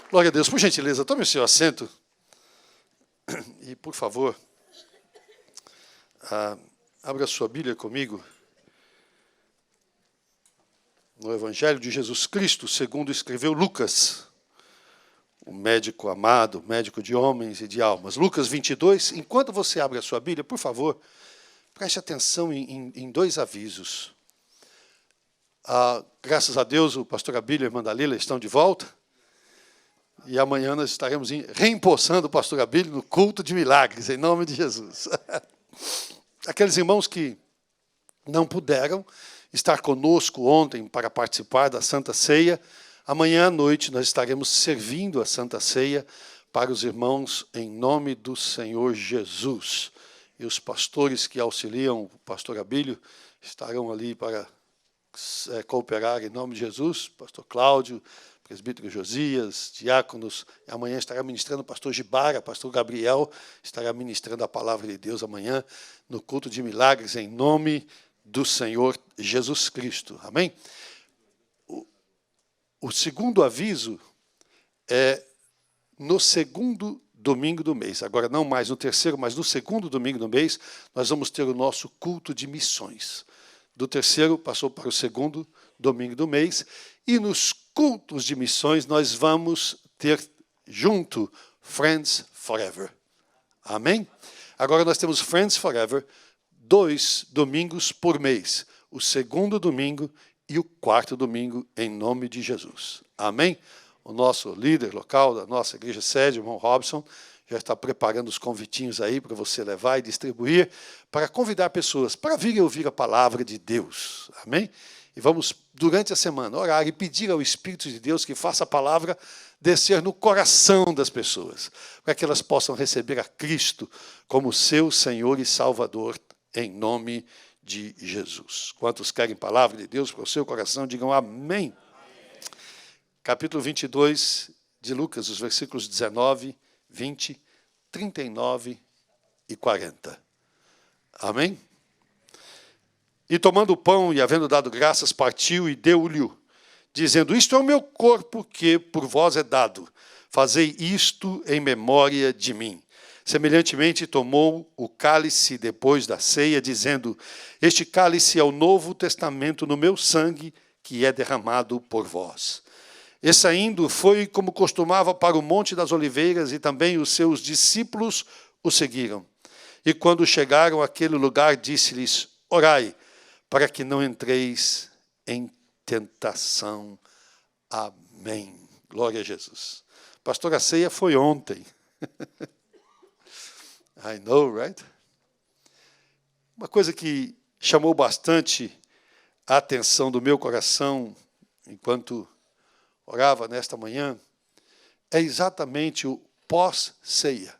Glória a Deus. Por gentileza, tome o seu assento. E, por favor, abra a sua Bíblia comigo no Evangelho de Jesus Cristo, segundo escreveu Lucas, o médico amado, médico de homens e de almas. Lucas 22. Enquanto você abre a sua Bíblia, por favor, preste atenção em dois avisos. Graças a Deus, o pastor Abílio e a irmã Dalila estão de volta. E amanhã nós estaremos reempossando o pastor Abílio no culto de milagres, em nome de Jesus. Aqueles irmãos que não puderam estar conosco ontem para participar da Santa Ceia, amanhã à noite nós estaremos servindo a Santa Ceia para os irmãos em nome do Senhor Jesus. E os pastores que auxiliam o pastor Abílio estarão ali para cooperar em nome de Jesus. Pastor Cláudio, presbítero Josias, diáconos. Amanhã estará ministrando o pastor Gibara, pastor Gabriel estará ministrando a palavra de Deus amanhã no culto de milagres em nome do Senhor Jesus Cristo. Amém? O segundo aviso é no segundo domingo do mês. Agora, não mais no terceiro, mas no segundo domingo do mês, nós vamos ter o nosso culto de missões. Do terceiro, passou para o segundo domingo do mês. E nos cultos de missões, nós vamos ter junto Friends Forever. Amém? Agora, nós temos Friends Forever 2 domingos por mês. O segundo domingo e o quarto domingo, em nome de Jesus. Amém? O nosso líder local da nossa igreja sede, o irmão Robson, já está preparando os convitinhos aí para você levar e distribuir, para convidar pessoas para virem ouvir a palavra de Deus. Amém? E vamos, durante a semana, orar e pedir ao Espírito de Deus que faça a palavra descer no coração das pessoas, para que elas possam receber a Cristo como seu Senhor e Salvador, em nome de Jesus. Quantos querem palavra de Deus para o seu coração, digam amém. Capítulo 22 de Lucas, os versículos 19, 20, 39 e 40. Amém? E tomando o pão e havendo dado graças, partiu e deu-lhe, dizendo: isto é o meu corpo que por vós é dado. Fazei isto em memória de mim. Semelhantemente, tomou o cálice depois da ceia, dizendo: este cálice é o novo testamento no meu sangue, que é derramado por vós. E saindo, foi como costumava para o Monte das Oliveiras, e também os seus discípulos o seguiram. E quando chegaram àquele lugar, disse-lhes: orai, para que não entreis em tentação. Amém. Glória a Jesus. Pastor, a ceia foi ontem. I know, right? Uma coisa que chamou bastante a atenção do meu coração, enquanto orava nesta manhã, é exatamente o pós-ceia.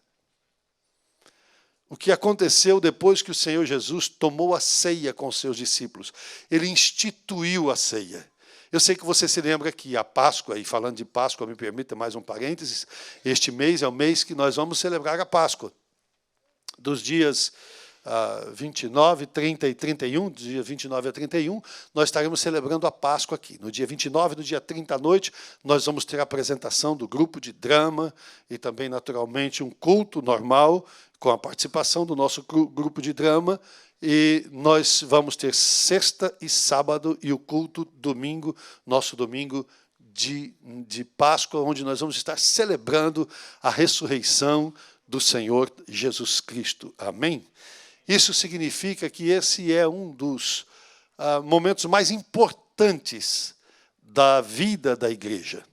O que aconteceu depois que o Senhor Jesus tomou a ceia com os seus discípulos. Ele instituiu a ceia. Eu sei que você se lembra que a Páscoa, e falando de Páscoa, me permita mais um parênteses, este mês é o mês que nós vamos celebrar a Páscoa. Dos dias 29, 30 e 31, do dia 29 a 31, nós estaremos celebrando a Páscoa aqui. No dia 29, no dia 30 à noite, nós vamos ter a apresentação do grupo de drama e também, naturalmente, um culto normal com a participação do nosso grupo de drama. E nós vamos ter sexta e sábado e o culto domingo, nosso domingo de Páscoa, onde nós vamos estar celebrando a ressurreição do Senhor Jesus Cristo. Amém? Isso significa que esse é um dos momentos mais importantes da vida da igreja,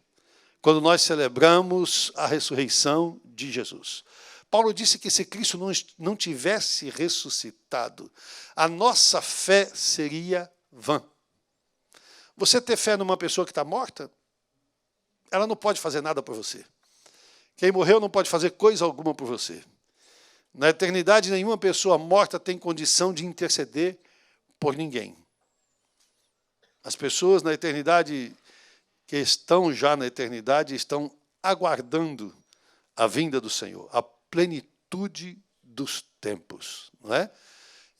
quando nós celebramos a ressurreição de Jesus. Paulo disse que se Cristo não tivesse ressuscitado, a nossa fé seria vã. Você ter fé numa pessoa que está morta, ela não pode fazer nada por você. Quem morreu não pode fazer coisa alguma por você. Na eternidade, nenhuma pessoa morta tem condição de interceder por ninguém. As pessoas na eternidade, que estão já na eternidade, estão aguardando a vinda do Senhor, a plenitude dos tempos. Não é?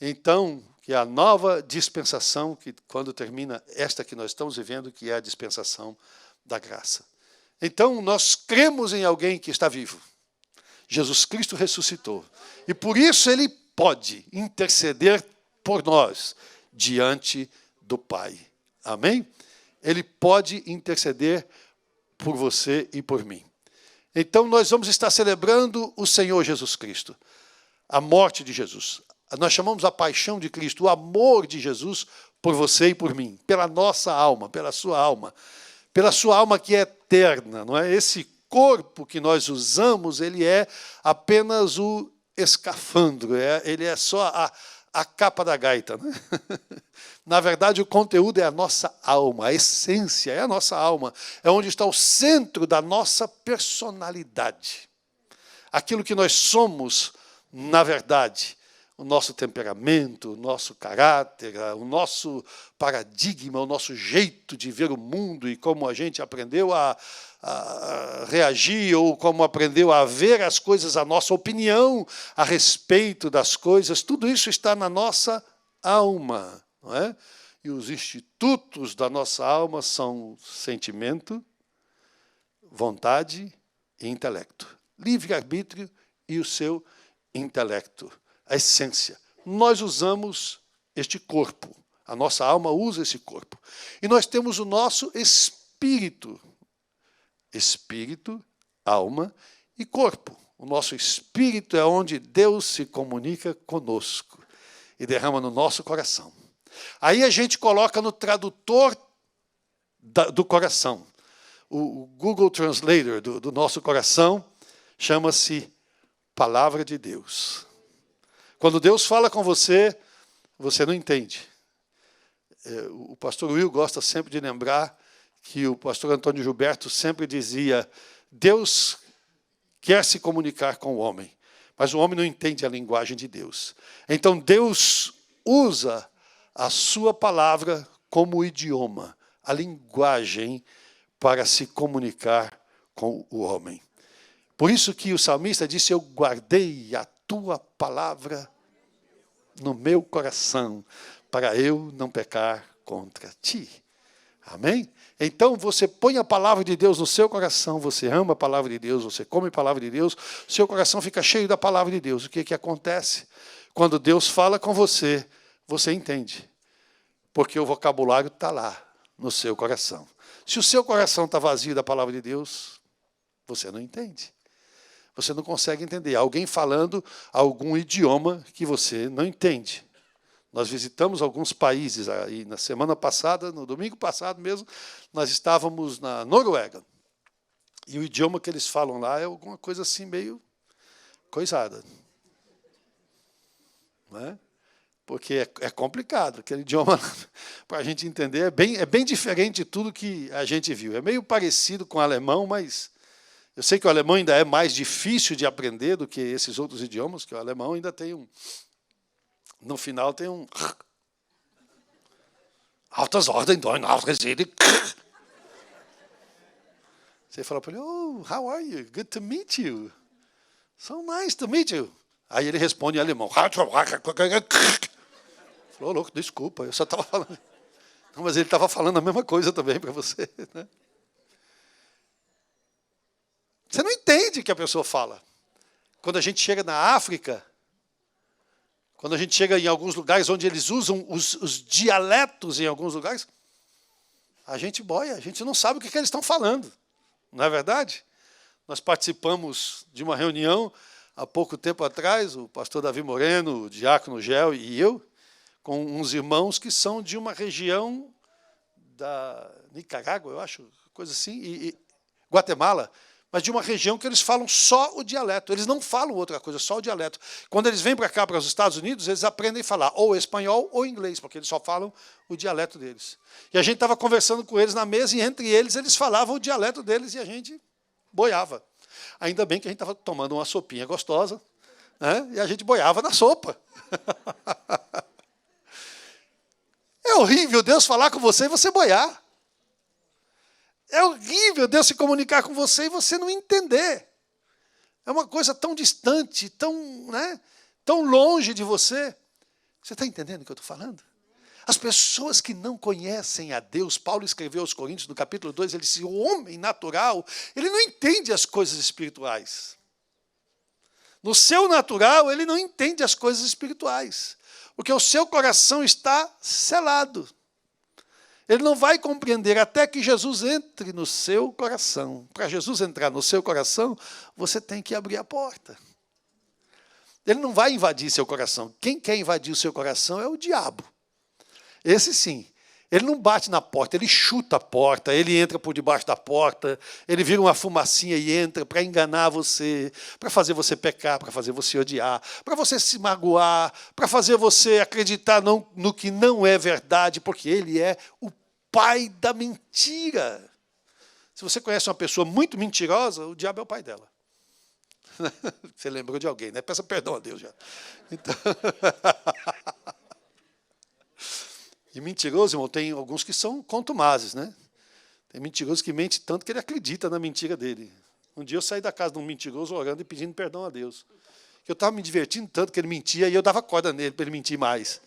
Então, que a nova dispensação, que quando termina esta que nós estamos vivendo, que é a dispensação da graça. Então, nós cremos em alguém que está vivo. Jesus Cristo ressuscitou. E por isso ele pode interceder por nós diante do Pai. Amém? Ele pode interceder por você e por mim. Então, nós vamos estar celebrando o Senhor Jesus Cristo, a morte de Jesus. Nós chamamos a paixão de Cristo, o amor de Jesus por você e por mim, pela nossa alma, pela sua alma que é eterna, não é? Esse corpo que nós usamos, ele é apenas o escafandro, ele é só a capa da gaita, né? Na verdade, o conteúdo é a nossa alma, a essência é a nossa alma, é onde está o centro da nossa personalidade. Aquilo que nós somos, na verdade, o nosso temperamento, o nosso caráter, o nosso paradigma, o nosso jeito de ver o mundo e como a gente aprendeu a reagir ou como aprendeu a ver as coisas, a nossa opinião a respeito das coisas, tudo isso está na nossa alma. Não é? E os institutos da nossa alma são sentimento, vontade e intelecto. Livre-arbítrio e o seu intelecto, a essência. Nós usamos este corpo, a nossa alma usa esse corpo. E nós temos o nosso espírito. Espírito, alma e corpo. O nosso espírito é onde Deus se comunica conosco e derrama no nosso coração. Aí a gente coloca no tradutor do coração. O Google Translator do nosso coração chama-se Palavra de Deus. Quando Deus fala com você, você não entende. O pastor Will gosta sempre de lembrar que o pastor Antônio Gilberto sempre dizia: Deus quer se comunicar com o homem, mas o homem não entende a linguagem de Deus. Então Deus usa a sua palavra como idioma, a linguagem para se comunicar com o homem. Por isso que o salmista disse: eu guardei a tua palavra no meu coração, para eu não pecar contra ti. Amém? Então, você põe a palavra de Deus no seu coração, você ama a palavra de Deus, você come a palavra de Deus, seu coração fica cheio da palavra de Deus. O que acontece? Quando Deus fala com você, você entende. Porque o vocabulário está lá, no seu coração. Se o seu coração está vazio da palavra de Deus, você não entende. Você não consegue entender. Alguém falando algum idioma que você não entende. Nós visitamos alguns países aí na semana passada, no domingo passado mesmo, nós estávamos na Noruega. E o idioma que eles falam lá é alguma coisa assim meio coisada. Não é? Porque é complicado, aquele idioma, para a gente entender, é bem diferente de tudo que a gente viu. É meio parecido com o alemão, mas eu sei que o alemão ainda é mais difícil de aprender do que esses outros idiomas, que o alemão ainda tem no final tem altas ordens, Você fala para ele: oh, how are you? Good to meet you. So nice to meet you. Aí ele responde em alemão. Falou: louco, desculpa, eu só estava falando. Não, mas ele estava falando a mesma coisa também para você. Né? Você não entende o que a pessoa fala. Quando a gente chega na África, quando a gente chega em alguns lugares onde eles usam os dialetos em alguns lugares, a gente boia, a gente não sabe o que eles estão falando. Não é verdade? Nós participamos de uma reunião há pouco tempo atrás, o pastor Davi Moreno, o diácono Gel e eu, com uns irmãos que são de uma região da Nicarágua, eu acho, coisa assim, e Guatemala, mas de uma região que eles falam só o dialeto. Eles não falam outra coisa, só o dialeto. Quando eles vêm para cá, para os Estados Unidos, eles aprendem a falar ou espanhol ou inglês, porque eles só falam o dialeto deles. E a gente estava conversando com eles na mesa, e entre eles falavam o dialeto deles, e a gente boiava. Ainda bem que a gente estava tomando uma sopinha gostosa, né? E a gente boiava na sopa. É horrível Deus falar com você e você boiar. É horrível Deus se comunicar com você e você não entender. É uma coisa tão distante, tão longe de você. Você está entendendo o que eu estou falando? As pessoas que não conhecem a Deus, Paulo escreveu aos Coríntios, no capítulo 2, ele disse, o homem natural, ele não entende as coisas espirituais. No seu natural, ele não entende as coisas espirituais, porque o seu coração está selado. Ele não vai compreender até que Jesus entre no seu coração. Para Jesus entrar no seu coração, você tem que abrir a porta. Ele não vai invadir seu coração. Quem quer invadir o seu coração é o diabo. Esse sim. Ele não bate na porta, ele chuta a porta, ele entra por debaixo da porta, ele vira uma fumacinha e entra para enganar você, para fazer você pecar, para fazer você odiar, para você se magoar, para fazer você acreditar no que não é verdade, porque ele é o pai da mentira. Se você conhece uma pessoa muito mentirosa, o diabo é o pai dela. Você lembrou de alguém, né? Peça perdão a Deus já. Então... E mentiroso, irmão, tem alguns que são contumazes, né? Tem mentiroso que mente tanto que ele acredita na mentira dele. Um dia eu saí da casa de um mentiroso orando e pedindo perdão a Deus. Eu estava me divertindo tanto que ele mentia e eu dava corda nele para ele mentir mais.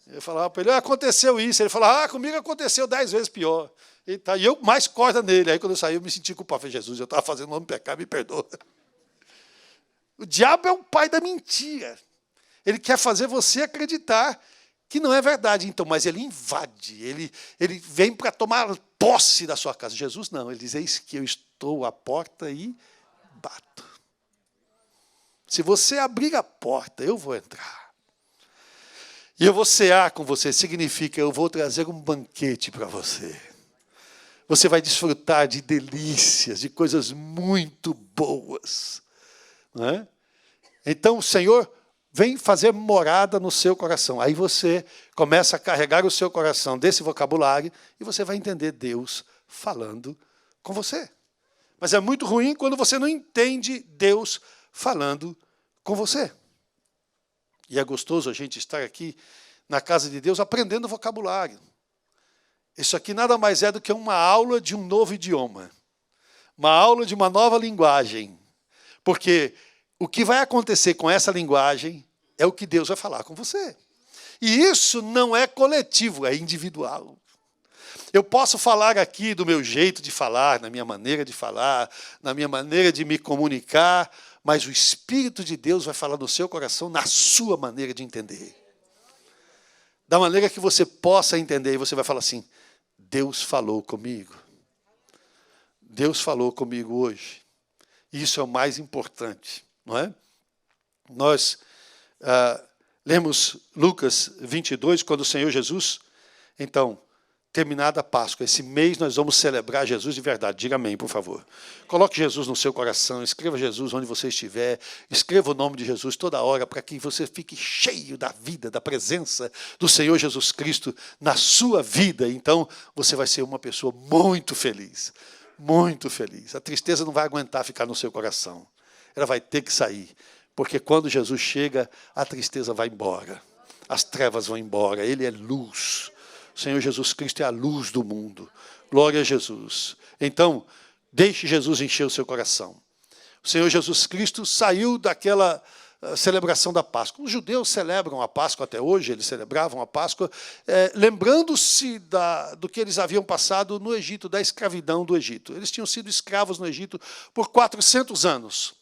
Eu falava para ele, aconteceu isso. Ele falava, comigo aconteceu 10 vezes pior. E eu mais corda nele. Aí quando eu saí eu me senti culpado. Falei, Jesus, eu estava fazendo um homem pecar, me perdoa. O diabo é o pai da mentira. Ele quer fazer você acreditar que não é verdade, então, mas ele invade, ele vem para tomar posse da sua casa. Jesus não, ele diz, eis que eu estou à porta e bato. Se você abrir a porta, eu vou entrar. E eu vou cear com você, significa eu vou trazer um banquete para você. Você vai desfrutar de delícias, de coisas muito boas. Não é? Então, o Senhor vem fazer morada no seu coração. Aí você começa a carregar o seu coração desse vocabulário e você vai entender Deus falando com você. Mas é muito ruim quando você não entende Deus falando com você. E é gostoso a gente estar aqui na casa de Deus aprendendo vocabulário. Isso aqui nada mais é do que uma aula de um novo idioma. Uma aula de uma nova linguagem. Porque o que vai acontecer com essa linguagem é o que Deus vai falar com você. E isso não é coletivo, é individual. Eu posso falar aqui do meu jeito de falar, na minha maneira de falar, na minha maneira de me comunicar, mas o Espírito de Deus vai falar no seu coração, na sua maneira de entender. Da maneira que você possa entender, e você vai falar assim, Deus falou comigo. Deus falou comigo hoje. Isso é o mais importante. Não é? Nós lemos Lucas 22, quando o Senhor Jesus, então, terminada a Páscoa, esse mês nós vamos celebrar Jesus de verdade. Diga amém, por favor. Coloque Jesus no seu coração, escreva Jesus onde você estiver, escreva o nome de Jesus toda hora, para que você fique cheio da vida, da presença do Senhor Jesus Cristo na sua vida. Então, você vai ser uma pessoa muito feliz, muito feliz. A tristeza não vai aguentar ficar no seu coração. Ela vai ter que sair, porque quando Jesus chega, a tristeza vai embora, as trevas vão embora, Ele é luz. O Senhor Jesus Cristo é a luz do mundo. Glória a Jesus. Então, deixe Jesus encher o seu coração. O Senhor Jesus Cristo saiu daquela celebração da Páscoa. Os judeus celebram a Páscoa até hoje, eles celebravam a Páscoa, lembrando-se do que eles haviam passado no Egito, da escravidão do Egito. Eles tinham sido escravos no Egito por 400 anos.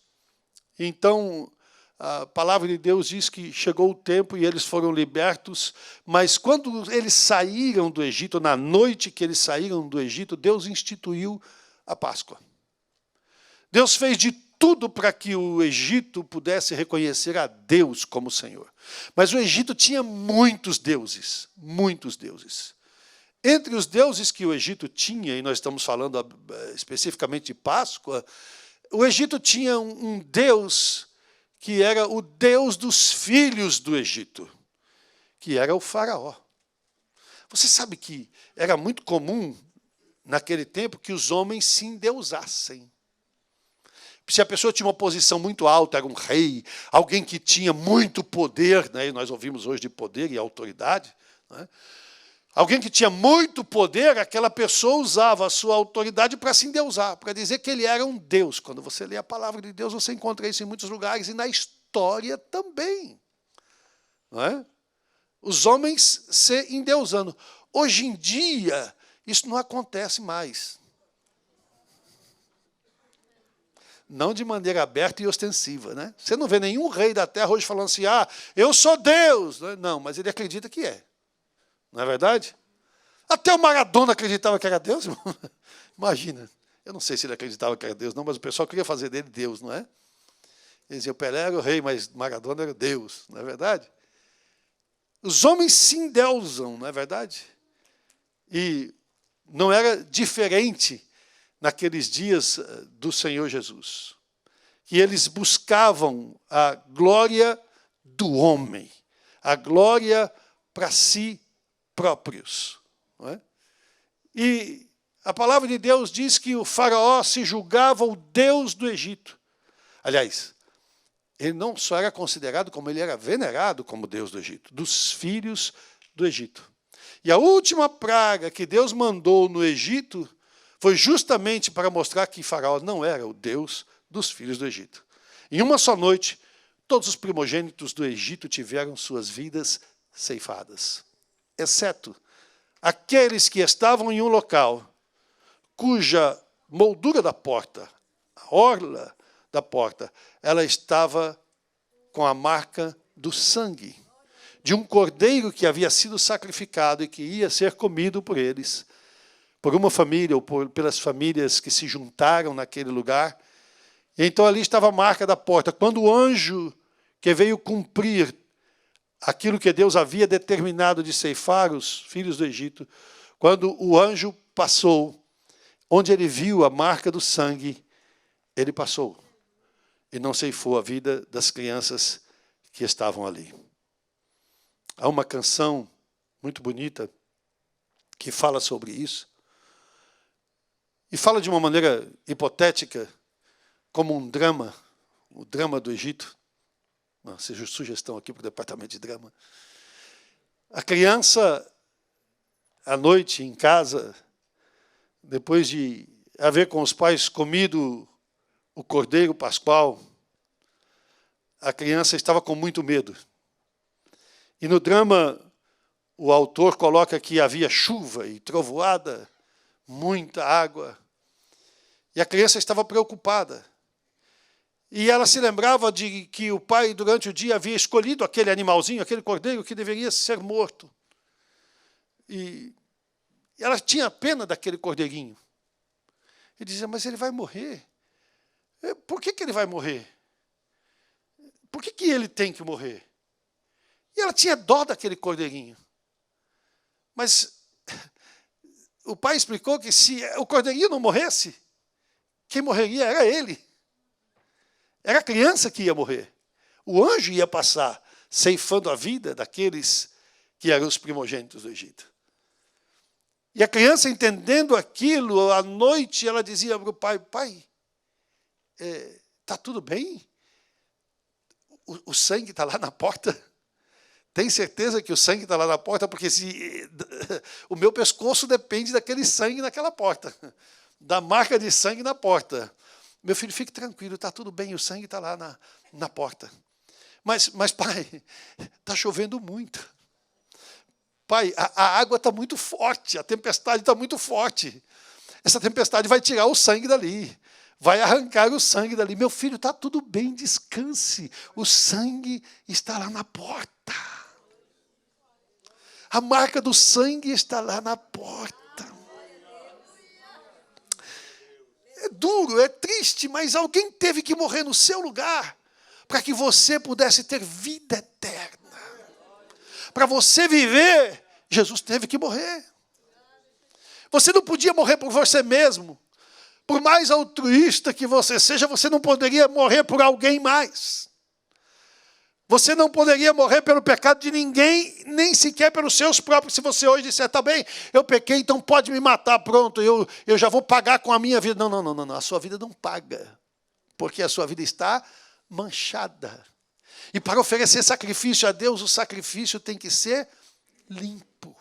Então, a palavra de Deus diz que chegou o tempo e eles foram libertos, mas quando eles saíram do Egito, na noite que eles saíram do Egito, Deus instituiu a Páscoa. Deus fez de tudo para que o Egito pudesse reconhecer a Deus como Senhor. Mas o Egito tinha muitos deuses, muitos deuses. Entre os deuses que o Egito tinha, e nós estamos falando especificamente de Páscoa, o Egito tinha um Deus que era o Deus dos filhos do Egito, que era o faraó. Você sabe que era muito comum, naquele tempo, que os homens se endeusassem. Se a pessoa tinha uma posição muito alta, era um rei, alguém que tinha muito poder, né? E nós ouvimos hoje de poder e autoridade, né? Alguém que tinha muito poder, aquela pessoa usava a sua autoridade para se endeusar, para dizer que ele era um Deus. Quando você lê a palavra de Deus, você encontra isso em muitos lugares, e na história também. Não é? Os homens se endeusando. Hoje em dia, isso não acontece mais. Não de maneira aberta e ostensiva, né? Você não vê nenhum rei da terra hoje falando assim, eu sou Deus. Não, mas ele acredita que é. Não é verdade? Até o Maradona acreditava que era Deus, irmão. Imagina. Eu não sei se ele acreditava que era Deus, não, mas o pessoal queria fazer dele Deus, não é? Ele dizia, o Pelé era o rei, mas Maradona era Deus, não é verdade? Os homens se endeusam, não é verdade? E não era diferente naqueles dias do Senhor Jesus, que eles buscavam a glória do homem, a glória para si próprios. Não é? E a palavra de Deus diz que o faraó se julgava o Deus do Egito. Aliás, ele não só era considerado, como ele era venerado como Deus do Egito, dos filhos do Egito. E a última praga que Deus mandou no Egito foi justamente para mostrar que Faraó não era o Deus dos filhos do Egito. Em uma só noite, todos os primogênitos do Egito tiveram suas vidas ceifadas, exceto aqueles que estavam em um local cuja moldura da porta, a orla da porta, ela estava com a marca do sangue de um cordeiro que havia sido sacrificado e que ia ser comido por eles, por uma família ou pelas famílias que se juntaram naquele lugar. E então ali estava a marca da porta. Quando o anjo que veio cumprir aquilo que Deus havia determinado de ceifar os filhos do Egito, quando o anjo passou, onde ele viu a marca do sangue, ele passou e não ceifou a vida das crianças que estavam ali. Há uma canção muito bonita que fala sobre isso, e fala de uma maneira hipotética, como um drama, o drama do Egito. Não, seja sugestão aqui para o departamento de drama. A criança, à noite, em casa, depois de haver com os pais comido o cordeiro pascual, a criança estava com muito medo. E no drama, o autor coloca que havia chuva e trovoada, muita água. E a criança estava preocupada. E ela se lembrava de que o pai, durante o dia, havia escolhido aquele animalzinho, aquele cordeiro que deveria ser morto. E ela tinha pena daquele cordeirinho. E dizia, mas ele vai morrer. Por que ele vai morrer? Por que ele tem que morrer? E ela tinha dó daquele cordeirinho. Mas o pai explicou que se o cordeirinho não morresse, quem morreria era ele. Era a criança que ia morrer. O anjo ia passar, ceifando a vida daqueles que eram os primogênitos do Egito. E a criança, entendendo aquilo, à noite, ela dizia para o pai, pai, está tudo bem? O sangue está lá na porta? Tem certeza que o sangue está lá na porta? Porque o meu pescoço depende daquele sangue naquela porta, da marca de sangue na porta. Meu filho, fique tranquilo, está tudo bem, o sangue está lá na porta. Mas pai, está chovendo muito. Pai, a água está muito forte, a tempestade está muito forte. Essa tempestade vai tirar o sangue dali, vai arrancar o sangue dali. Meu filho, está tudo bem, descanse. O sangue está lá na porta. A marca do sangue está lá na porta. É duro, é triste, mas alguém teve que morrer no seu lugar para que você pudesse ter vida eterna. Para você viver, Jesus teve que morrer. Você não podia morrer por você mesmo. Por mais altruísta que você seja, você não poderia morrer por alguém mais. Você não poderia morrer pelo pecado de ninguém, nem sequer pelos seus próprios. Se você hoje disser, tá bem, eu pequei, então pode me matar, pronto, eu já vou pagar com a minha vida. Não, a sua vida não paga, porque a sua vida está manchada. E para oferecer sacrifício a Deus, o sacrifício tem que ser limpo.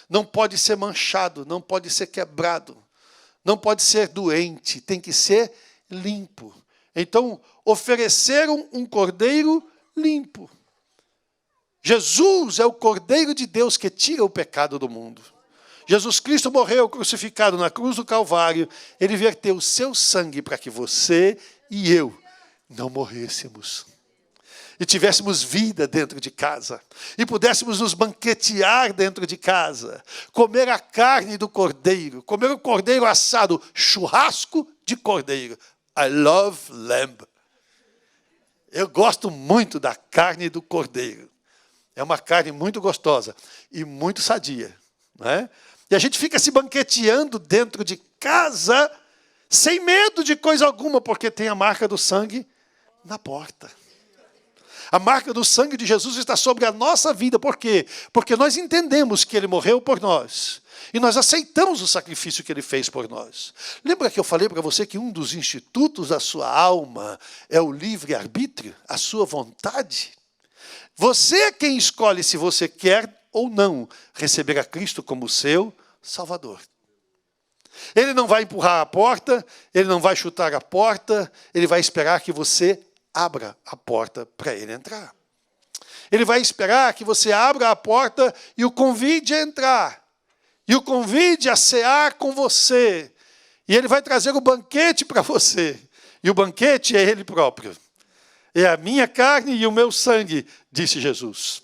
Não pode ser manchado, não pode ser quebrado, não pode ser doente, tem que ser limpo. Então, ofereceram um cordeiro limpo. Jesus é o Cordeiro de Deus que tira o pecado do mundo. Jesus Cristo morreu crucificado na cruz do Calvário. Ele verteu o seu sangue para que você e eu não morrêssemos. E tivéssemos vida dentro de casa. E pudéssemos nos banquetear dentro de casa. Comer a carne do cordeiro. Comer o cordeiro assado. Churrasco de cordeiro. I love lamb. Eu gosto muito da carne do cordeiro. É uma carne muito gostosa e muito sadia. Não é? E a gente fica se banqueteando dentro de casa, sem medo de coisa alguma, porque tem a marca do sangue na porta. A marca do sangue de Jesus está sobre a nossa vida. Por quê? Porque nós entendemos que Ele morreu por nós. E nós aceitamos o sacrifício que Ele fez por nós. Lembra que eu falei para você que um dos institutos da sua alma é o livre-arbítrio, a sua vontade? Você é quem escolhe se você quer ou não receber a Cristo como seu Salvador. Ele não vai empurrar a porta, Ele não vai chutar a porta, Ele vai esperar que você abra a porta para Ele entrar. Ele vai esperar que você abra a porta e o convide a entrar. E o convide a cear com você. E Ele vai trazer o banquete para você. E o banquete é Ele próprio. É a minha carne e o meu sangue, disse Jesus.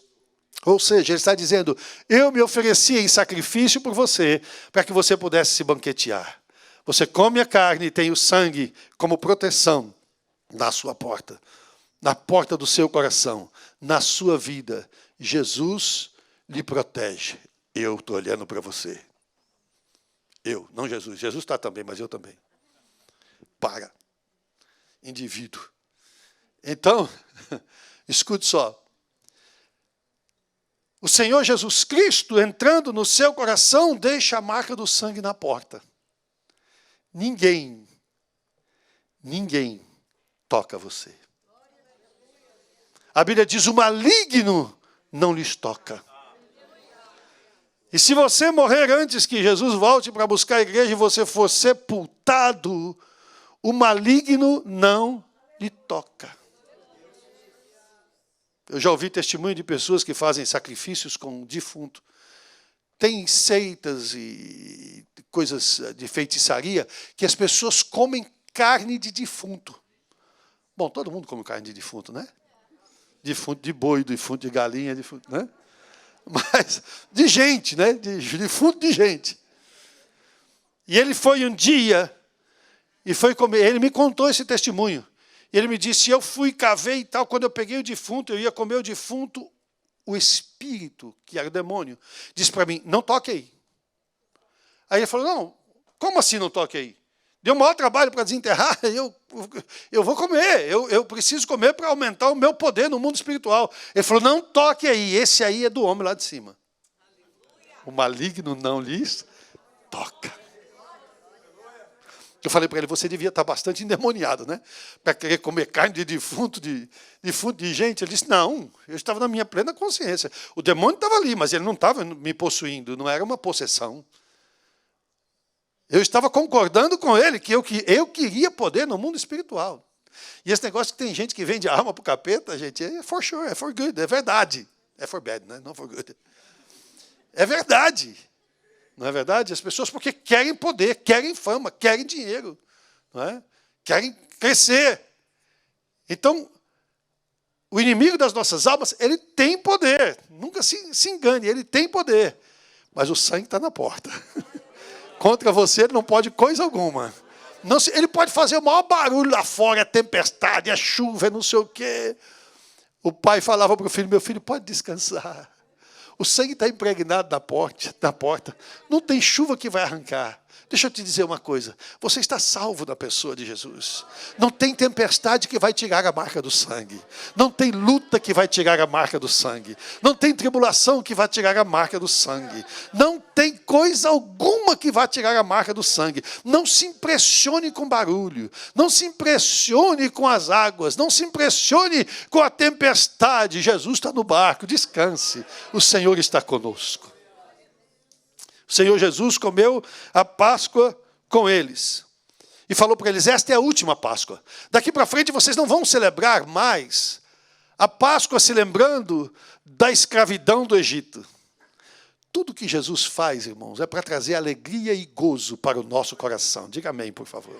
Ou seja, Ele está dizendo, eu me ofereci em sacrifício por você, para que você pudesse se banquetear. Você come a carne e tem o sangue como proteção na sua porta, na porta do seu coração, na sua vida. Jesus lhe protege. Eu estou olhando para você. Eu, não Jesus. Jesus está também, mas eu também. Para. Indivíduo. Então, escute só. O Senhor Jesus Cristo, entrando no seu coração, deixa a marca do sangue na porta. Ninguém toca você. A Bíblia diz, o maligno não lhes toca. E se você morrer antes que Jesus volte para buscar a igreja e você for sepultado, o maligno não lhe toca. Eu já ouvi testemunho de pessoas que fazem sacrifícios com defunto. Tem seitas e coisas de feitiçaria que as pessoas comem carne de defunto. Bom, todo mundo come carne de defunto, né? Defunto de boi, defunto de galinha, defunto, né? Mas de gente, né? Defunto de gente. E ele foi um dia e foi comer. Ele me contou esse testemunho. E ele me disse, eu fui, cavei e tal, quando eu peguei o defunto, eu ia comer o defunto, o espírito, que era o demônio, disse para mim, não toque aí. Aí ele falou, não, como assim não toque aí? Deu maior trabalho para desenterrar, eu vou comer, eu preciso comer para aumentar o meu poder no mundo espiritual. Ele falou, não toque aí, esse aí é do homem lá de cima. O maligno não lhes toca. Eu falei para ele, você devia estar bastante endemoniado, né? Para querer comer carne de defunto de gente. Ele disse, não, eu estava na minha plena consciência. O demônio estava ali, mas ele não estava me possuindo, não era uma possessão. Eu estava concordando com ele que eu queria poder no mundo espiritual. E esse negócio que tem gente que vende alma para o capeta, gente, é for sure, é for good, é verdade. É for bad, né? Não for good. É verdade. Não é verdade? As pessoas porque querem poder, querem fama, querem dinheiro, não é? Querem crescer. Então, o inimigo das nossas almas, ele tem poder. Nunca se engane, ele tem poder. Mas o sangue está na porta. Contra você ele não pode coisa alguma. Não, ele pode fazer o maior barulho lá fora, é tempestade, é chuva, é não sei o quê. O pai falava para o filho, meu filho, pode descansar. O sangue está impregnado na porta. Não tem chuva que vai arrancar. Deixa eu te dizer uma coisa. Você está salvo da pessoa de Jesus. Não tem tempestade que vai tirar a marca do sangue. Não tem luta que vai tirar a marca do sangue. Não tem tribulação que vai tirar a marca do sangue. Não tem coisa alguma que vai tirar a marca do sangue. Não se impressione com barulho. Não se impressione com as águas. Não se impressione com a tempestade. Jesus está no barco. Descanse. O Senhor está conosco. O Senhor Jesus comeu a Páscoa com eles. E falou para eles, esta é a última Páscoa. Daqui para frente vocês não vão celebrar mais A Páscoa se lembrando da escravidão do Egito. Tudo que Jesus faz, irmãos, é para trazer alegria e gozo para o nosso coração. Diga amém, por favor.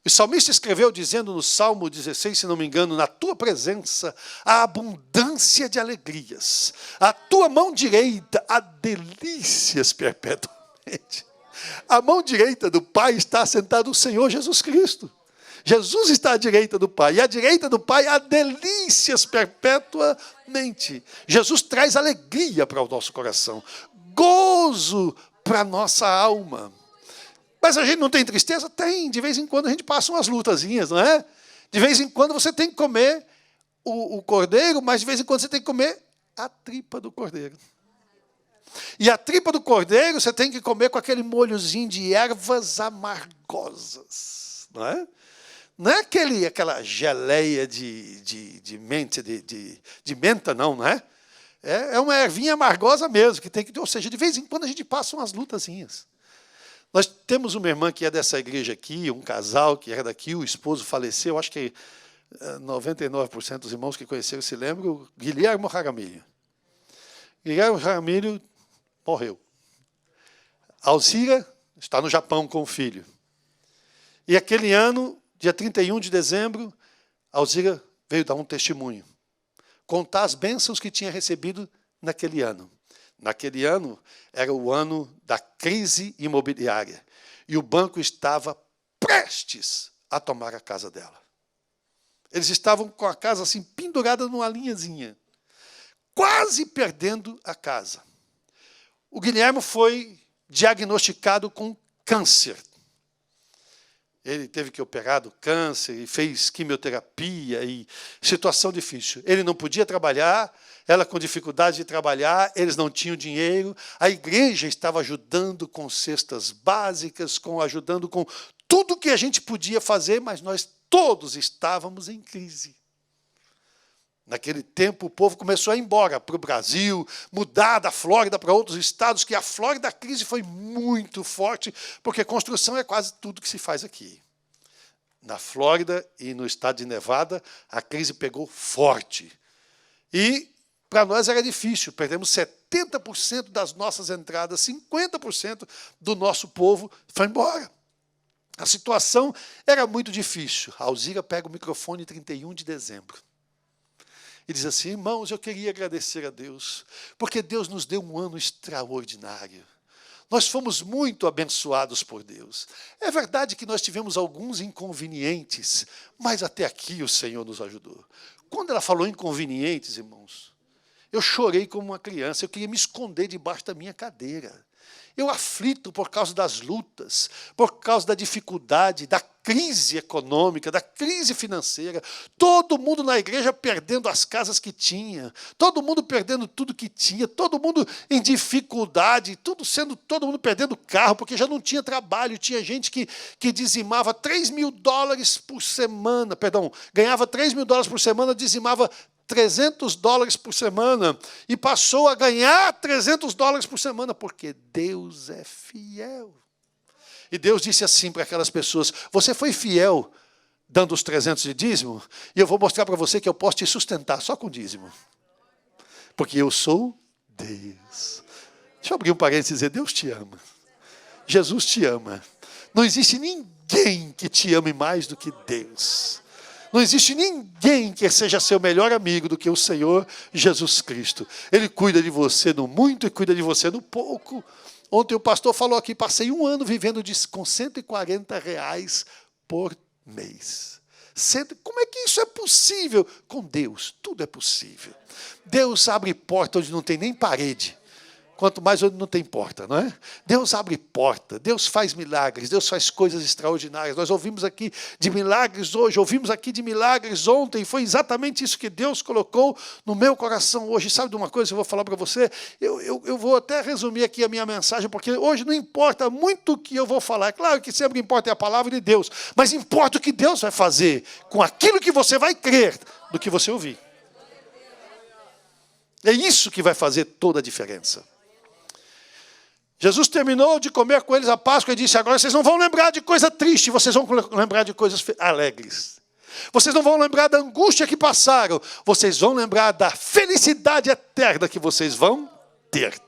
O salmista escreveu dizendo no Salmo 16, se não me engano, na tua presença há abundância de alegrias. A tua mão direita há delícias perpetuamente. A mão direita do Pai está sentado o Senhor Jesus Cristo. Jesus está à direita do Pai. E à direita do Pai há delícias perpetuamente. Jesus traz alegria para o nosso coração. Gozo para a nossa alma. Mas a gente não tem tristeza? Tem. De vez em quando a gente passa umas lutazinhas, não é? De vez em quando você tem que comer o cordeiro, mas de vez em quando você tem que comer a tripa do cordeiro. E a tripa do cordeiro você tem que comer com aquele molhozinho de ervas amargosas, não é? Não é aquela geleia de menta, não é? É uma ervinha amargosa mesmo, que tem que, ou seja, de vez em quando a gente passa umas lutazinhas. Nós temos uma irmã que é dessa igreja aqui, um casal que era daqui, o esposo faleceu, acho que 99% dos irmãos que conheceram se lembram, Guilherme Jaramilho. Guilherme Jaramilho morreu. Alzira está no Japão com o filho. E aquele ano, dia 31 de dezembro, Alzira veio dar um testemunho, contar as bênçãos que tinha recebido naquele ano. Naquele ano, era o ano da crise imobiliária. E o banco estava prestes a tomar a casa dela. Eles estavam com a casa assim, pendurada numa linhazinha, quase perdendo a casa. O Guilherme foi diagnosticado com câncer. Ele teve que operar do câncer e fez quimioterapia e situação difícil. Ele não podia trabalhar, ela com dificuldade de trabalhar, eles não tinham dinheiro. A igreja estava ajudando com cestas básicas, ajudando com tudo que a gente podia fazer, mas nós todos estávamos em crise. Naquele tempo, o povo começou a ir embora para o Brasil, mudar da Flórida para outros estados, que a Flórida, a crise foi muito forte, porque construção é quase tudo que se faz aqui. Na Flórida e no estado de Nevada, a crise pegou forte. E, para nós, era difícil. Perdemos 70% das nossas entradas, 50% do nosso povo foi embora. A situação era muito difícil. A Alzira pega o microfone 31 de dezembro. E diz assim, irmãos, eu queria agradecer a Deus, porque Deus nos deu um ano extraordinário. Nós fomos muito abençoados por Deus. É verdade que nós tivemos alguns inconvenientes, mas até aqui o Senhor nos ajudou. Quando ela falou inconvenientes, irmãos, eu chorei como uma criança, eu queria me esconder debaixo da minha cadeira. Eu aflito por causa das lutas, por causa da dificuldade, da crise econômica, da crise financeira. Todo mundo na igreja perdendo as casas que tinha, todo mundo perdendo tudo que tinha, todo mundo em dificuldade, todo mundo perdendo carro, porque já não tinha trabalho. Tinha gente que dizimava $3.000 por semana, ganhava $3.000 por semana, dizimava $300 por semana e passou a ganhar $300 por semana, porque Deus é fiel. E Deus disse assim para aquelas pessoas, você foi fiel dando os 300 de dízimo, e eu vou mostrar para você que eu posso te sustentar só com dízimo. Porque eu sou Deus. Deixa eu abrir um parênteses e dizer, Deus te ama. Jesus te ama. Não existe ninguém que te ame mais do que Deus. Não existe ninguém que seja seu melhor amigo do que o Senhor Jesus Cristo. Ele cuida de você no muito e cuida de você no pouco. Ontem o pastor falou aqui, passei um ano vivendo com R$140 por mês. Como é que isso é possível? Com Deus, tudo é possível. Deus abre porta onde não tem nem parede. Quanto mais onde não tem porta, não é? Deus abre porta, Deus faz milagres, Deus faz coisas extraordinárias. Nós ouvimos aqui de milagres hoje, ouvimos aqui de milagres ontem. Foi exatamente isso que Deus colocou no meu coração hoje. Sabe de uma coisa que eu vou falar para você? Eu vou até resumir aqui a minha mensagem, porque hoje não importa muito o que eu vou falar. É claro que sempre importa é a palavra de Deus, mas importa o que Deus vai fazer com aquilo que você vai crer do que você ouvir. É isso que vai fazer toda a diferença. Jesus terminou de comer com eles a Páscoa e disse, agora vocês não vão lembrar de coisa triste, vocês vão lembrar de coisas alegres. Vocês não vão lembrar da angústia que passaram. Vocês vão lembrar da felicidade eterna que vocês vão ter.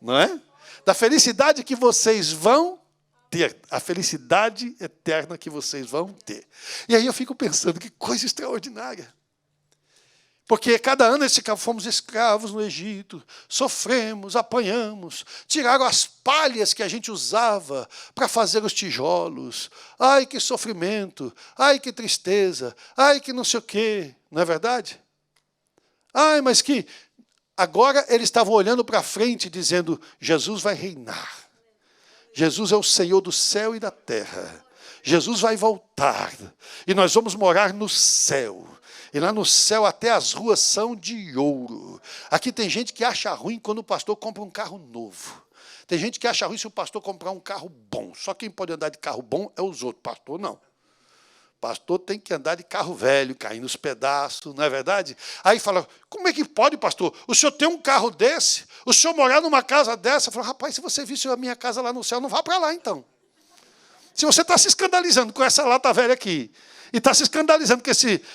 Não é? Da felicidade que vocês vão ter. A felicidade eterna que vocês vão ter. E aí eu fico pensando, que coisa extraordinária. Porque cada ano fomos escravos no Egito, sofremos, apanhamos, tiraram as palhas que a gente usava para fazer os tijolos. Ai, que sofrimento, ai, que tristeza, ai, que não sei o quê. Não é verdade? Ai, mas que... Agora eles estavam olhando para frente, dizendo, Jesus vai reinar. Jesus é o Senhor do céu e da terra. Jesus vai voltar. E nós vamos morar no céu. E lá no céu até as ruas são de ouro. Aqui tem gente que acha ruim quando o pastor compra um carro novo. Tem gente que acha ruim se o pastor comprar um carro bom. Só quem pode andar de carro bom é os outros. Pastor, não. Pastor tem que andar de carro velho, cair nos pedaços, não é verdade? Aí fala, como é que pode, pastor? O senhor tem um carro desse? O senhor morar numa casa dessa? Fala, rapaz, se você visse a minha casa lá no céu, não vá para lá, então. Se você está se escandalizando com essa lata velha aqui, e está se escandalizando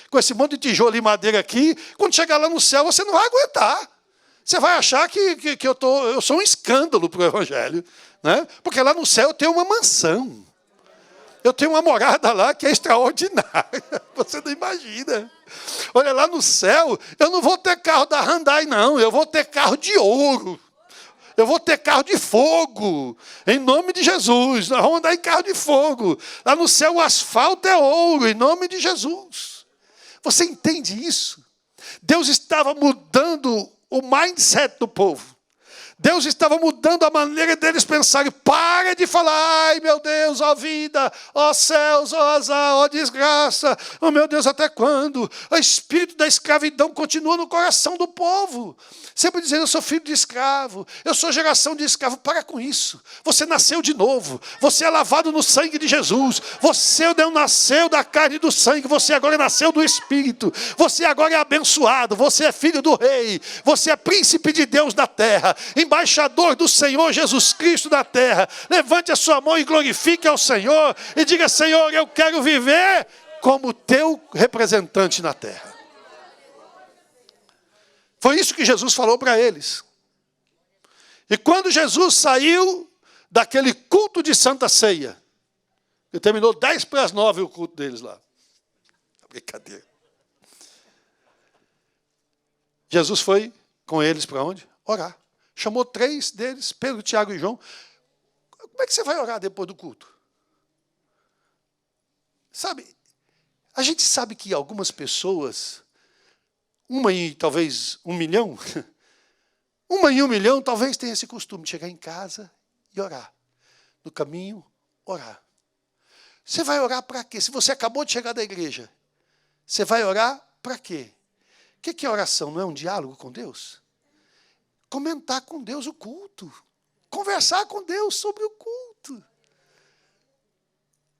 com esse monte de tijolo e madeira aqui, quando chegar lá no céu, você não vai aguentar. Você vai achar que eu sou um escândalo para o Evangelho. Né? Porque lá no céu eu tenho uma mansão. Eu tenho uma morada lá que é extraordinária. Você não imagina. Olha, lá no céu, eu não vou ter carro da Hyundai, não. Eu vou ter carro de ouro. Eu vou ter carro de fogo. Em nome de Jesus. Nós vamos andar em carro de fogo. Lá no céu, o asfalto é ouro. Em nome de Jesus. Você entende isso? Deus estava mudando o mindset do povo. Deus estava mudando a maneira deles pensarem. Para de falar, ai meu Deus, ó vida, ó céus, ó azar, ó desgraça. Oh meu Deus, até quando? O espírito da escravidão continua no coração do povo. Sempre dizendo, eu sou filho de escravo, eu sou geração de escravo. Para com isso. Você nasceu de novo. Você é lavado no sangue de Jesus. Você não nasceu da carne e do sangue. Você agora nasceu do Espírito. Você agora é abençoado. Você é filho do rei. Você é príncipe de Deus da terra. Embaixador do Senhor Jesus Cristo da terra. Levante a sua mão e glorifique ao Senhor. E diga, Senhor, eu quero viver como teu representante na terra. Foi isso que Jesus falou para eles. E quando Jesus saiu daquele culto de Santa Ceia, que terminou 8:50 o culto deles lá. Brincadeira. Jesus foi com eles para onde? Orar. Chamou 3 deles, Pedro, Tiago e João. Como é que você vai orar depois do culto? Sabe, a gente sabe que algumas pessoas, uma em talvez 1 milhão, uma em 1 milhão talvez tenha esse costume de chegar em casa e orar. No caminho, orar. Você vai orar para quê? Se você acabou de chegar da igreja, você vai orar para quê? O que é oração? Não é um diálogo com Deus? Comentar com Deus o culto. Conversar com Deus sobre o culto.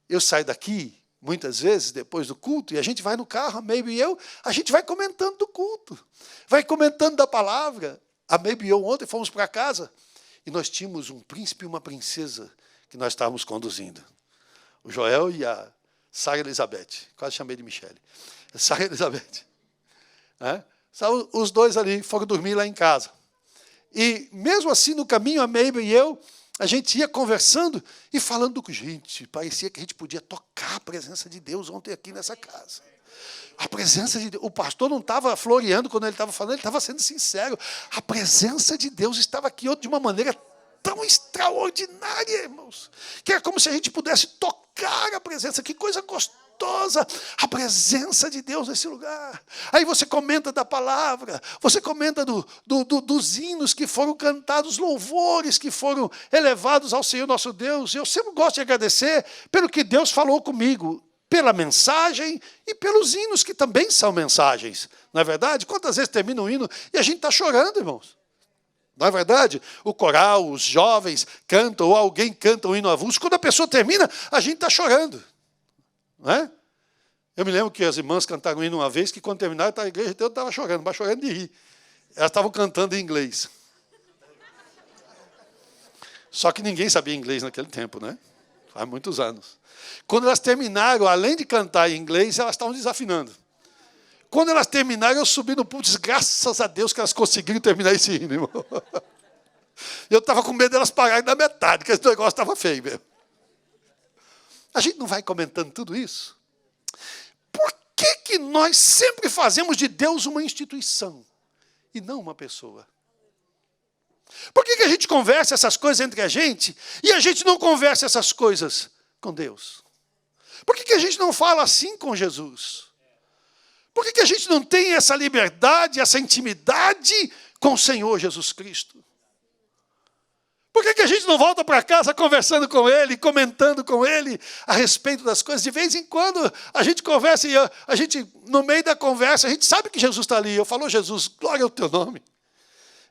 Eu saio daqui, muitas vezes, depois do culto, e a gente vai no carro, a Mabel e eu, a gente vai comentando do culto. Vai comentando da palavra. A Mabel e eu ontem fomos para casa, e nós tínhamos um príncipe e uma princesa que nós estávamos conduzindo. O Joel e a Sara Elizabeth. Quase chamei de Michele. Sara Elizabeth. Os dois ali foram dormir lá em casa. E mesmo assim, no caminho, a Mabel e eu, a gente ia conversando e falando com gente. Parecia que a gente podia tocar a presença de Deus ontem aqui nessa casa. A presença de Deus. O pastor não estava floreando quando ele estava falando, ele estava sendo sincero. A presença de Deus estava aqui de uma maneira tão extraordinária, irmãos, que é como se a gente pudesse tocar a presença. Que coisa gostosa. A presença de Deus nesse lugar. Aí você comenta da palavra, você comenta dos hinos que foram cantados, louvores que foram elevados ao Senhor nosso Deus. Eu sempre gosto de agradecer pelo que Deus falou comigo, pela mensagem e pelos hinos, que também são mensagens. Não é verdade? Quantas vezes termina um hino e a gente está chorando, irmãos? Não é verdade? O coral, os jovens cantam, ou alguém canta um hino avulso. Quando a pessoa termina, a gente está chorando. Não é? Eu me lembro que as irmãs cantaram um hino uma vez, que quando terminaram, a igreja toda estava chorando, mas chorando de rir. Elas estavam cantando em inglês. Só que ninguém sabia inglês naquele tempo, né? Há muitos anos. Quando elas terminaram, além de cantar em inglês, elas estavam desafinando. Quando elas terminaram, eu subi no púlpito e disse, graças a Deus que elas conseguiram terminar esse hino, irmão. Eu estava com medo delas pararem na metade, porque esse negócio estava feio mesmo. A gente não vai comentando tudo isso? Por que nós sempre fazemos de Deus uma instituição e não uma pessoa? Por que a gente conversa essas coisas entre a gente e a gente não conversa essas coisas com Deus? Por que a gente não fala assim com Jesus? Por que a gente não tem essa liberdade, essa intimidade com o Senhor Jesus Cristo? Por que a gente não volta para casa conversando com Ele, comentando com Ele a respeito das coisas? De vez em quando a gente conversa e a gente, no meio da conversa, a gente sabe que Jesus está ali. Eu falo, Jesus, glória ao teu nome.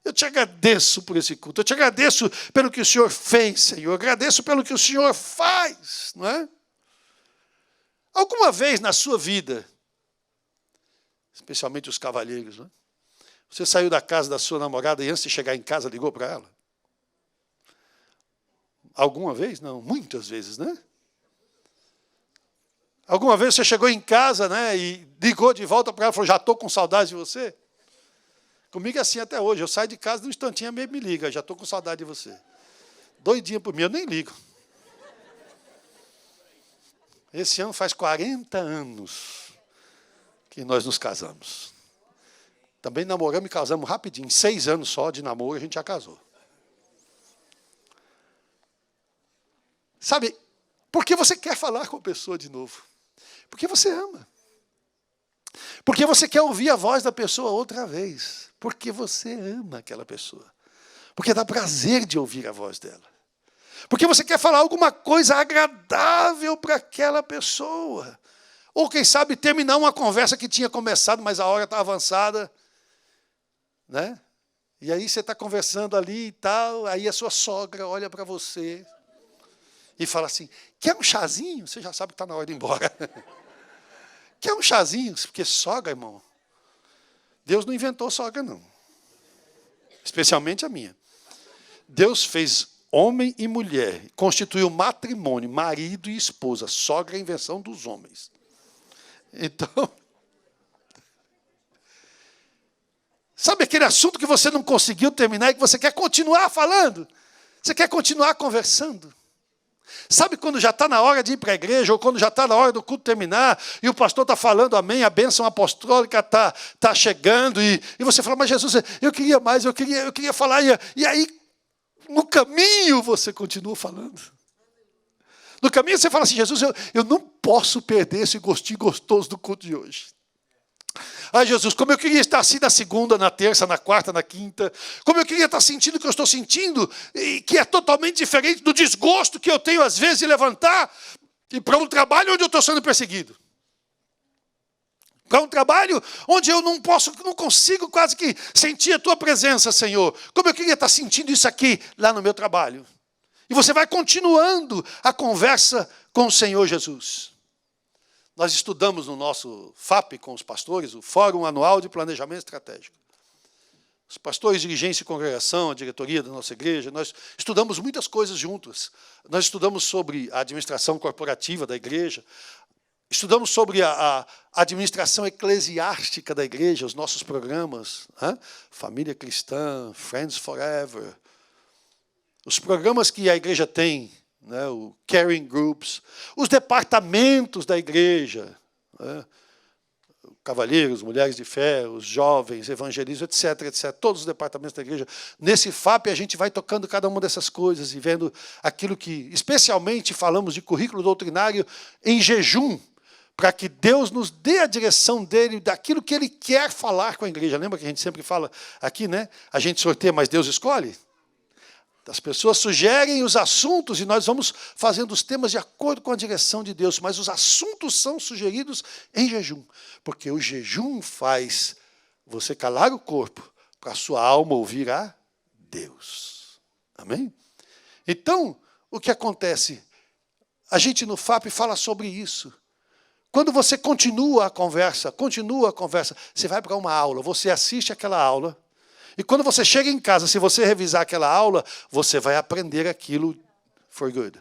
Eu te agradeço por esse culto. Eu te agradeço pelo que o Senhor fez, Senhor. Eu agradeço pelo que o Senhor faz, não é? Alguma vez na sua vida, especialmente os cavalheiros, não é? Você saiu da casa da sua namorada e antes de chegar em casa ligou para ela? Alguma vez? Não, muitas vezes, né? Alguma vez você chegou em casa, né, e ligou de volta para ela e falou, já estou com saudade de você? Comigo é assim até hoje. Eu saio de casa, num instantinho, a mesmo me liga, já estou com saudade de você. Doidinha por mim, eu nem ligo. Esse ano faz 40 anos que nós nos casamos. Também namoramos e casamos rapidinho. 6 anos só de namoro, a gente já casou. Sabe, por que você quer falar com a pessoa de novo? Porque você ama. Porque você quer ouvir a voz da pessoa outra vez. Porque você ama aquela pessoa. Porque dá prazer de ouvir a voz dela. Porque você quer falar alguma coisa agradável para aquela pessoa. Ou, quem sabe, terminar uma conversa que tinha começado, mas a hora está avançada. Né? E aí você está conversando ali e tal, aí a sua sogra olha para você e fala assim, quer um chazinho? Você já sabe que está na hora de ir embora. Quer um chazinho? Porque sogra, irmão, Deus não inventou sogra, não. Especialmente a minha. Deus fez homem e mulher, constituiu matrimônio, marido e esposa. Sogra é a invenção dos homens. Então, sabe aquele assunto que você não conseguiu terminar e que você quer continuar falando? Você quer continuar conversando? Sabe quando já está na hora de ir para a igreja, ou quando já está na hora do culto terminar, e o pastor está falando amém, a bênção apostólica está chegando, e você fala, mas Jesus, eu queria mais, eu queria falar, e aí, no caminho, você continua falando. No caminho você fala assim, Jesus, eu não posso perder esse gostinho gostoso do culto de hoje. Ai, Jesus, como eu queria estar assim na segunda, na terça, na quarta, na quinta. Como eu queria estar sentindo o que eu estou sentindo, e que é totalmente diferente do desgosto que eu tenho, às vezes, de levantar e para um trabalho onde eu estou sendo perseguido. Para um trabalho onde eu não consigo quase que sentir a tua presença, Senhor. Como eu queria estar sentindo isso aqui, lá no meu trabalho. E você vai continuando a conversa com o Senhor Jesus. Nós estudamos no nosso FAP com os pastores, o Fórum Anual de Planejamento Estratégico. Os pastores, dirigentes de congregação, a diretoria da nossa igreja, nós estudamos muitas coisas juntos. Nós estudamos sobre a administração corporativa da igreja, estudamos sobre a administração eclesiástica da igreja, os nossos programas, Família Cristã, Friends Forever, os programas que a igreja tem, né, o caring groups, os departamentos da igreja, né, cavalheiros, mulheres de fé, os jovens, evangelismo, etc, etc, todos os departamentos da igreja. Nesse FAP a gente vai tocando cada uma dessas coisas e vendo aquilo que, especialmente falamos de currículo doutrinário em jejum, para que Deus nos dê a direção dele, daquilo que ele quer falar com a igreja. Lembra que a gente sempre fala aqui, né? A gente sorteia, mas Deus escolhe? As pessoas sugerem os assuntos e nós vamos fazendo os temas de acordo com a direção de Deus, mas os assuntos são sugeridos em jejum, porque o jejum faz você calar o corpo para a sua alma ouvir a Deus. Amém? Então, o que acontece? A gente no FAP fala sobre isso. Quando você continua a conversa, você vai para uma aula, você assiste aquela aula, e quando você chega em casa, se você revisar aquela aula, você vai aprender aquilo for good.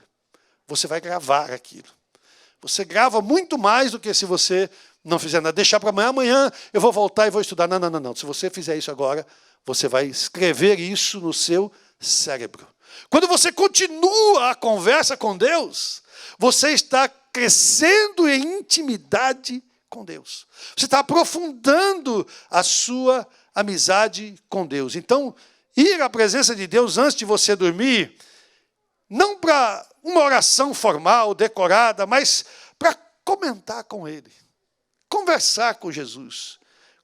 você vai gravar aquilo. Você grava muito mais do que se você não fizer nada. Deixar para amanhã, amanhã eu vou voltar e vou estudar. Não, não, não, não. Se você fizer isso agora, você vai escrever isso no seu cérebro. Quando você continua a conversa com Deus, você está crescendo em intimidade com Deus. Você está aprofundando a sua amizade com Deus. Então, ir à presença de Deus antes de você dormir, não para uma oração formal, decorada, mas para comentar com Ele. Conversar com Jesus.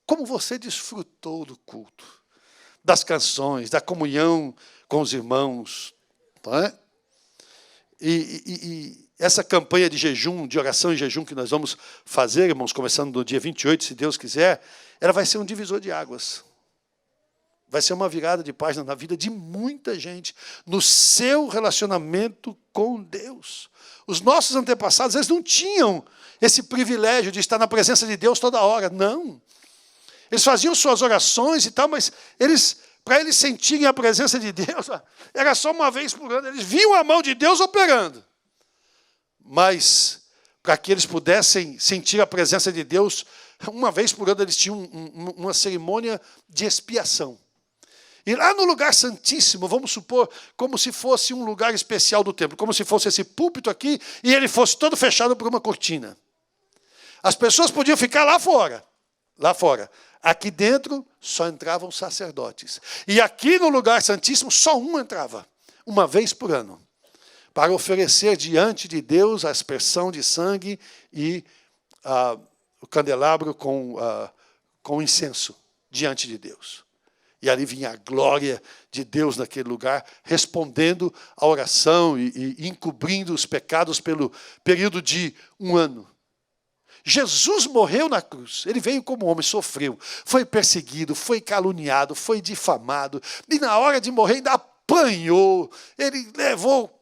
Como você desfrutou do culto, das canções, da comunhão com os irmãos. Não é? E essa campanha de jejum, de oração e jejum que nós vamos fazer, irmãos, começando no dia 28, se Deus quiser, ela vai ser um divisor de águas. Vai ser uma virada de página na vida de muita gente, no seu relacionamento com Deus. Os nossos antepassados, eles não tinham esse privilégio de estar na presença de Deus toda hora, não. Eles faziam suas orações e tal, mas para eles sentirem a presença de Deus, era só uma vez por ano. Eles viam a mão de Deus operando. Mas, para que eles pudessem sentir a presença de Deus, uma vez por ano eles tinham uma cerimônia de expiação. E lá no lugar santíssimo, vamos supor, como se fosse um lugar especial do templo, como se fosse esse púlpito aqui, e ele fosse todo fechado por uma cortina. As pessoas podiam ficar lá fora. Aqui dentro só entravam os sacerdotes. E aqui no lugar santíssimo só um entrava, uma vez por ano, para oferecer diante de Deus a aspersão de sangue e o candelabro com incenso diante de Deus. E ali vinha a glória de Deus naquele lugar, respondendo à oração e encobrindo os pecados pelo período de um ano. Jesus morreu na cruz. Ele veio como homem, sofreu, foi perseguido, foi caluniado, foi difamado. E na hora de morrer ainda apanhou. Ele levou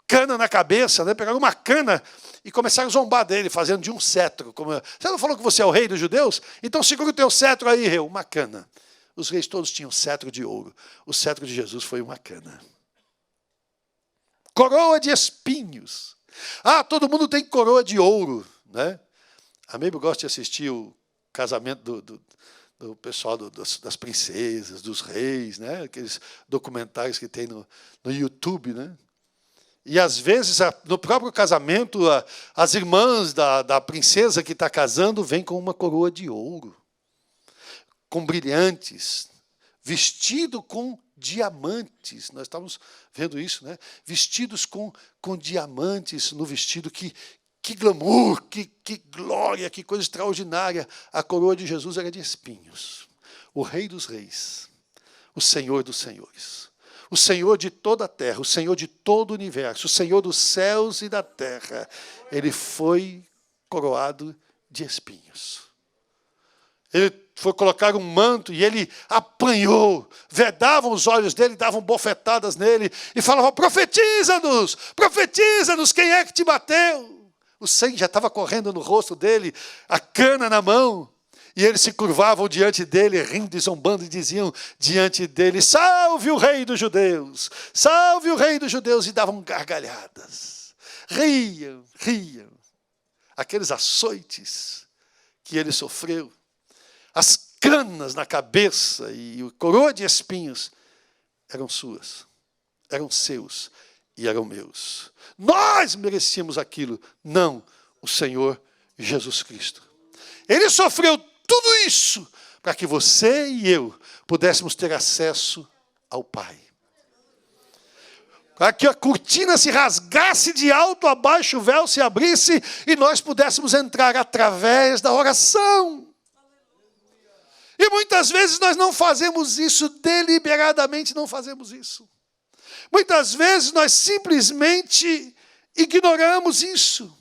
cana na cabeça, né? Pegaram uma cana e começaram a zombar dele, fazendo de um cetro. Você não falou que você é o rei dos judeus? Então segura o teu cetro aí, rei. Uma cana. Os reis todos tinham cetro de ouro. O cetro de Jesus foi uma cana. Coroa de espinhos. Todo mundo tem coroa de ouro. Né? A Mabel gosta de assistir o casamento do pessoal das princesas, dos reis, né? Aqueles documentários que tem no YouTube. Né? E, às vezes, no próprio casamento, as irmãs da princesa que está casando vêm com uma coroa de ouro, com brilhantes, vestido com diamantes. Nós estávamos vendo isso, né? Vestidos com diamantes no vestido. Que glamour, que glória, que coisa extraordinária. A coroa de Jesus era de espinhos. O Rei dos Reis, o Senhor dos Senhores, o Senhor de toda a terra, o Senhor de todo o universo, o Senhor dos céus e da terra. Ele foi coroado de espinhos. Ele foi colocar um manto e ele apanhou, vedavam os olhos dele, davam bofetadas nele e falavam: profetiza-nos, quem é que te bateu? O sangue já estava correndo no rosto dele, a cana na mão. E eles se curvavam diante dele, rindo e zombando, e diziam diante dele: salve o rei dos judeus, salve o rei dos judeus. E davam gargalhadas, riam. Aqueles açoites que ele sofreu, as canas na cabeça e o coroa de espinhos eram suas, eram seus e eram meus. Nós merecíamos aquilo, não o Senhor Jesus Cristo. Ele sofreu tudo isso para que você e eu pudéssemos ter acesso ao Pai. Para que a cortina se rasgasse de alto a baixo, o véu se abrisse e nós pudéssemos entrar através da oração. E muitas vezes nós não fazemos isso, deliberadamente não fazemos isso. Muitas vezes nós simplesmente ignoramos isso.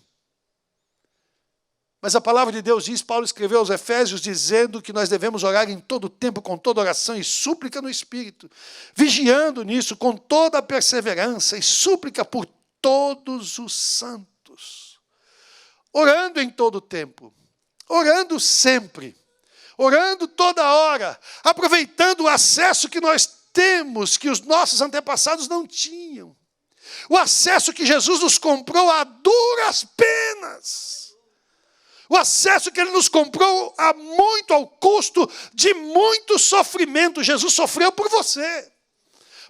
Mas a palavra de Deus diz, Paulo escreveu aos Efésios, dizendo que nós devemos orar em todo tempo, com toda oração e súplica no Espírito, vigiando nisso com toda a perseverança e súplica por todos os santos. Orando em todo tempo, orando sempre, orando toda hora, aproveitando o acesso que nós temos, que os nossos antepassados não tinham. O acesso que Jesus nos comprou a duras penas. O acesso que Ele nos comprou a muito, ao custo de muito sofrimento. Jesus sofreu por você,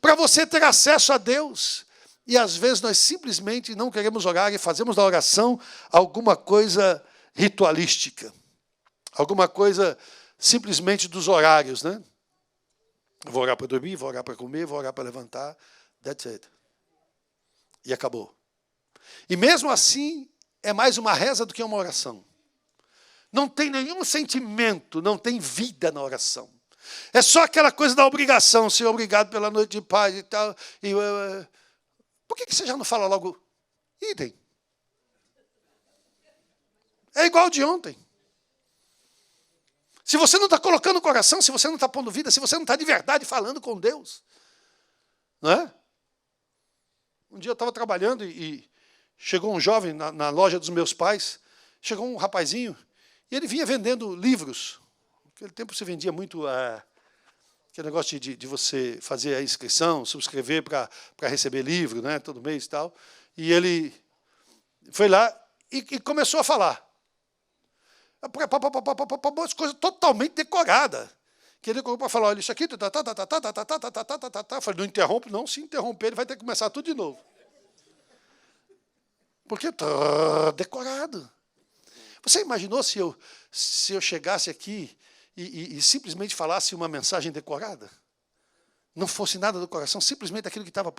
para você ter acesso a Deus. E às vezes nós simplesmente não queremos orar e fazemos da oração alguma coisa ritualística. Alguma coisa simplesmente dos horários, né? Vou orar para dormir, vou orar para comer, vou orar para levantar. That's it. E acabou. E mesmo assim, é mais uma reza do que uma oração. Não tem nenhum sentimento, não tem vida na oração. É só aquela coisa da obrigação. Senhor, obrigado pela noite de paz e tal. Por que você já não fala logo? Idem. É igual de ontem. Se você não está colocando o coração, se você não está pondo vida, se você não está de verdade falando com Deus. Não é? Um dia eu estava trabalhando e chegou um jovem na loja dos meus pais, chegou um rapazinho, e ele vinha vendendo livros. Naquele tempo se vendia muito aquele negócio de você fazer a inscrição, subscrever para receber livro, né, todo mês e tal. E ele foi lá e começou a falar. Umas coisas totalmente decoradas. Que ele colocou para falar, olha, isso aqui... Eu falei, não interrompe, não. Se interromper, ele vai ter que começar tudo de novo. Porque está decorado. Você imaginou se eu chegasse aqui e simplesmente falasse uma mensagem decorada? Não fosse nada do coração, simplesmente aquilo que estava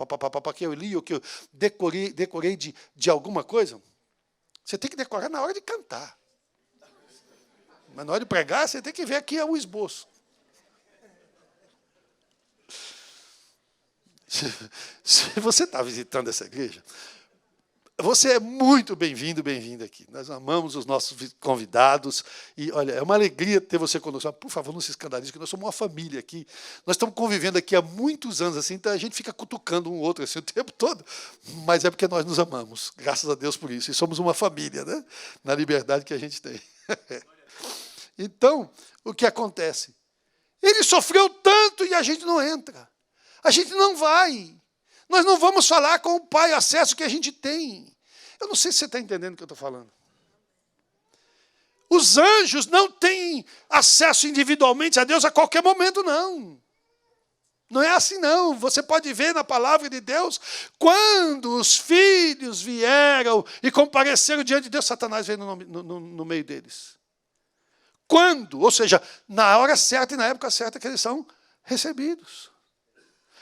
que eu li, ou que eu decorei de alguma coisa? Você tem que decorar na hora de cantar. Mas na hora de pregar, você tem que ver aqui o esboço. Se você está visitando essa igreja, você é muito bem-vindo, bem-vinda aqui. Nós amamos os nossos convidados. E, olha, é uma alegria ter você conosco. Mas, por favor, não se escandalize, que nós somos uma família aqui. Nós estamos convivendo aqui há muitos anos, assim, então a gente fica cutucando um outro assim, o tempo todo. Mas é porque nós nos amamos. Graças a Deus por isso. E somos uma família, né? Na liberdade que a gente tem. Então, o que acontece? Ele sofreu tanto e a gente não entra. A gente não vai. Nós não vamos falar com o Pai o acesso que a gente tem. Eu não sei se você está entendendo o que eu estou falando. Os anjos não têm acesso individualmente a Deus a qualquer momento, não. Não é assim, não. Você pode ver na palavra de Deus, quando os filhos vieram e compareceram diante de Deus, Satanás veio no meio deles. Quando? Ou seja, na hora certa e na época certa que eles são recebidos.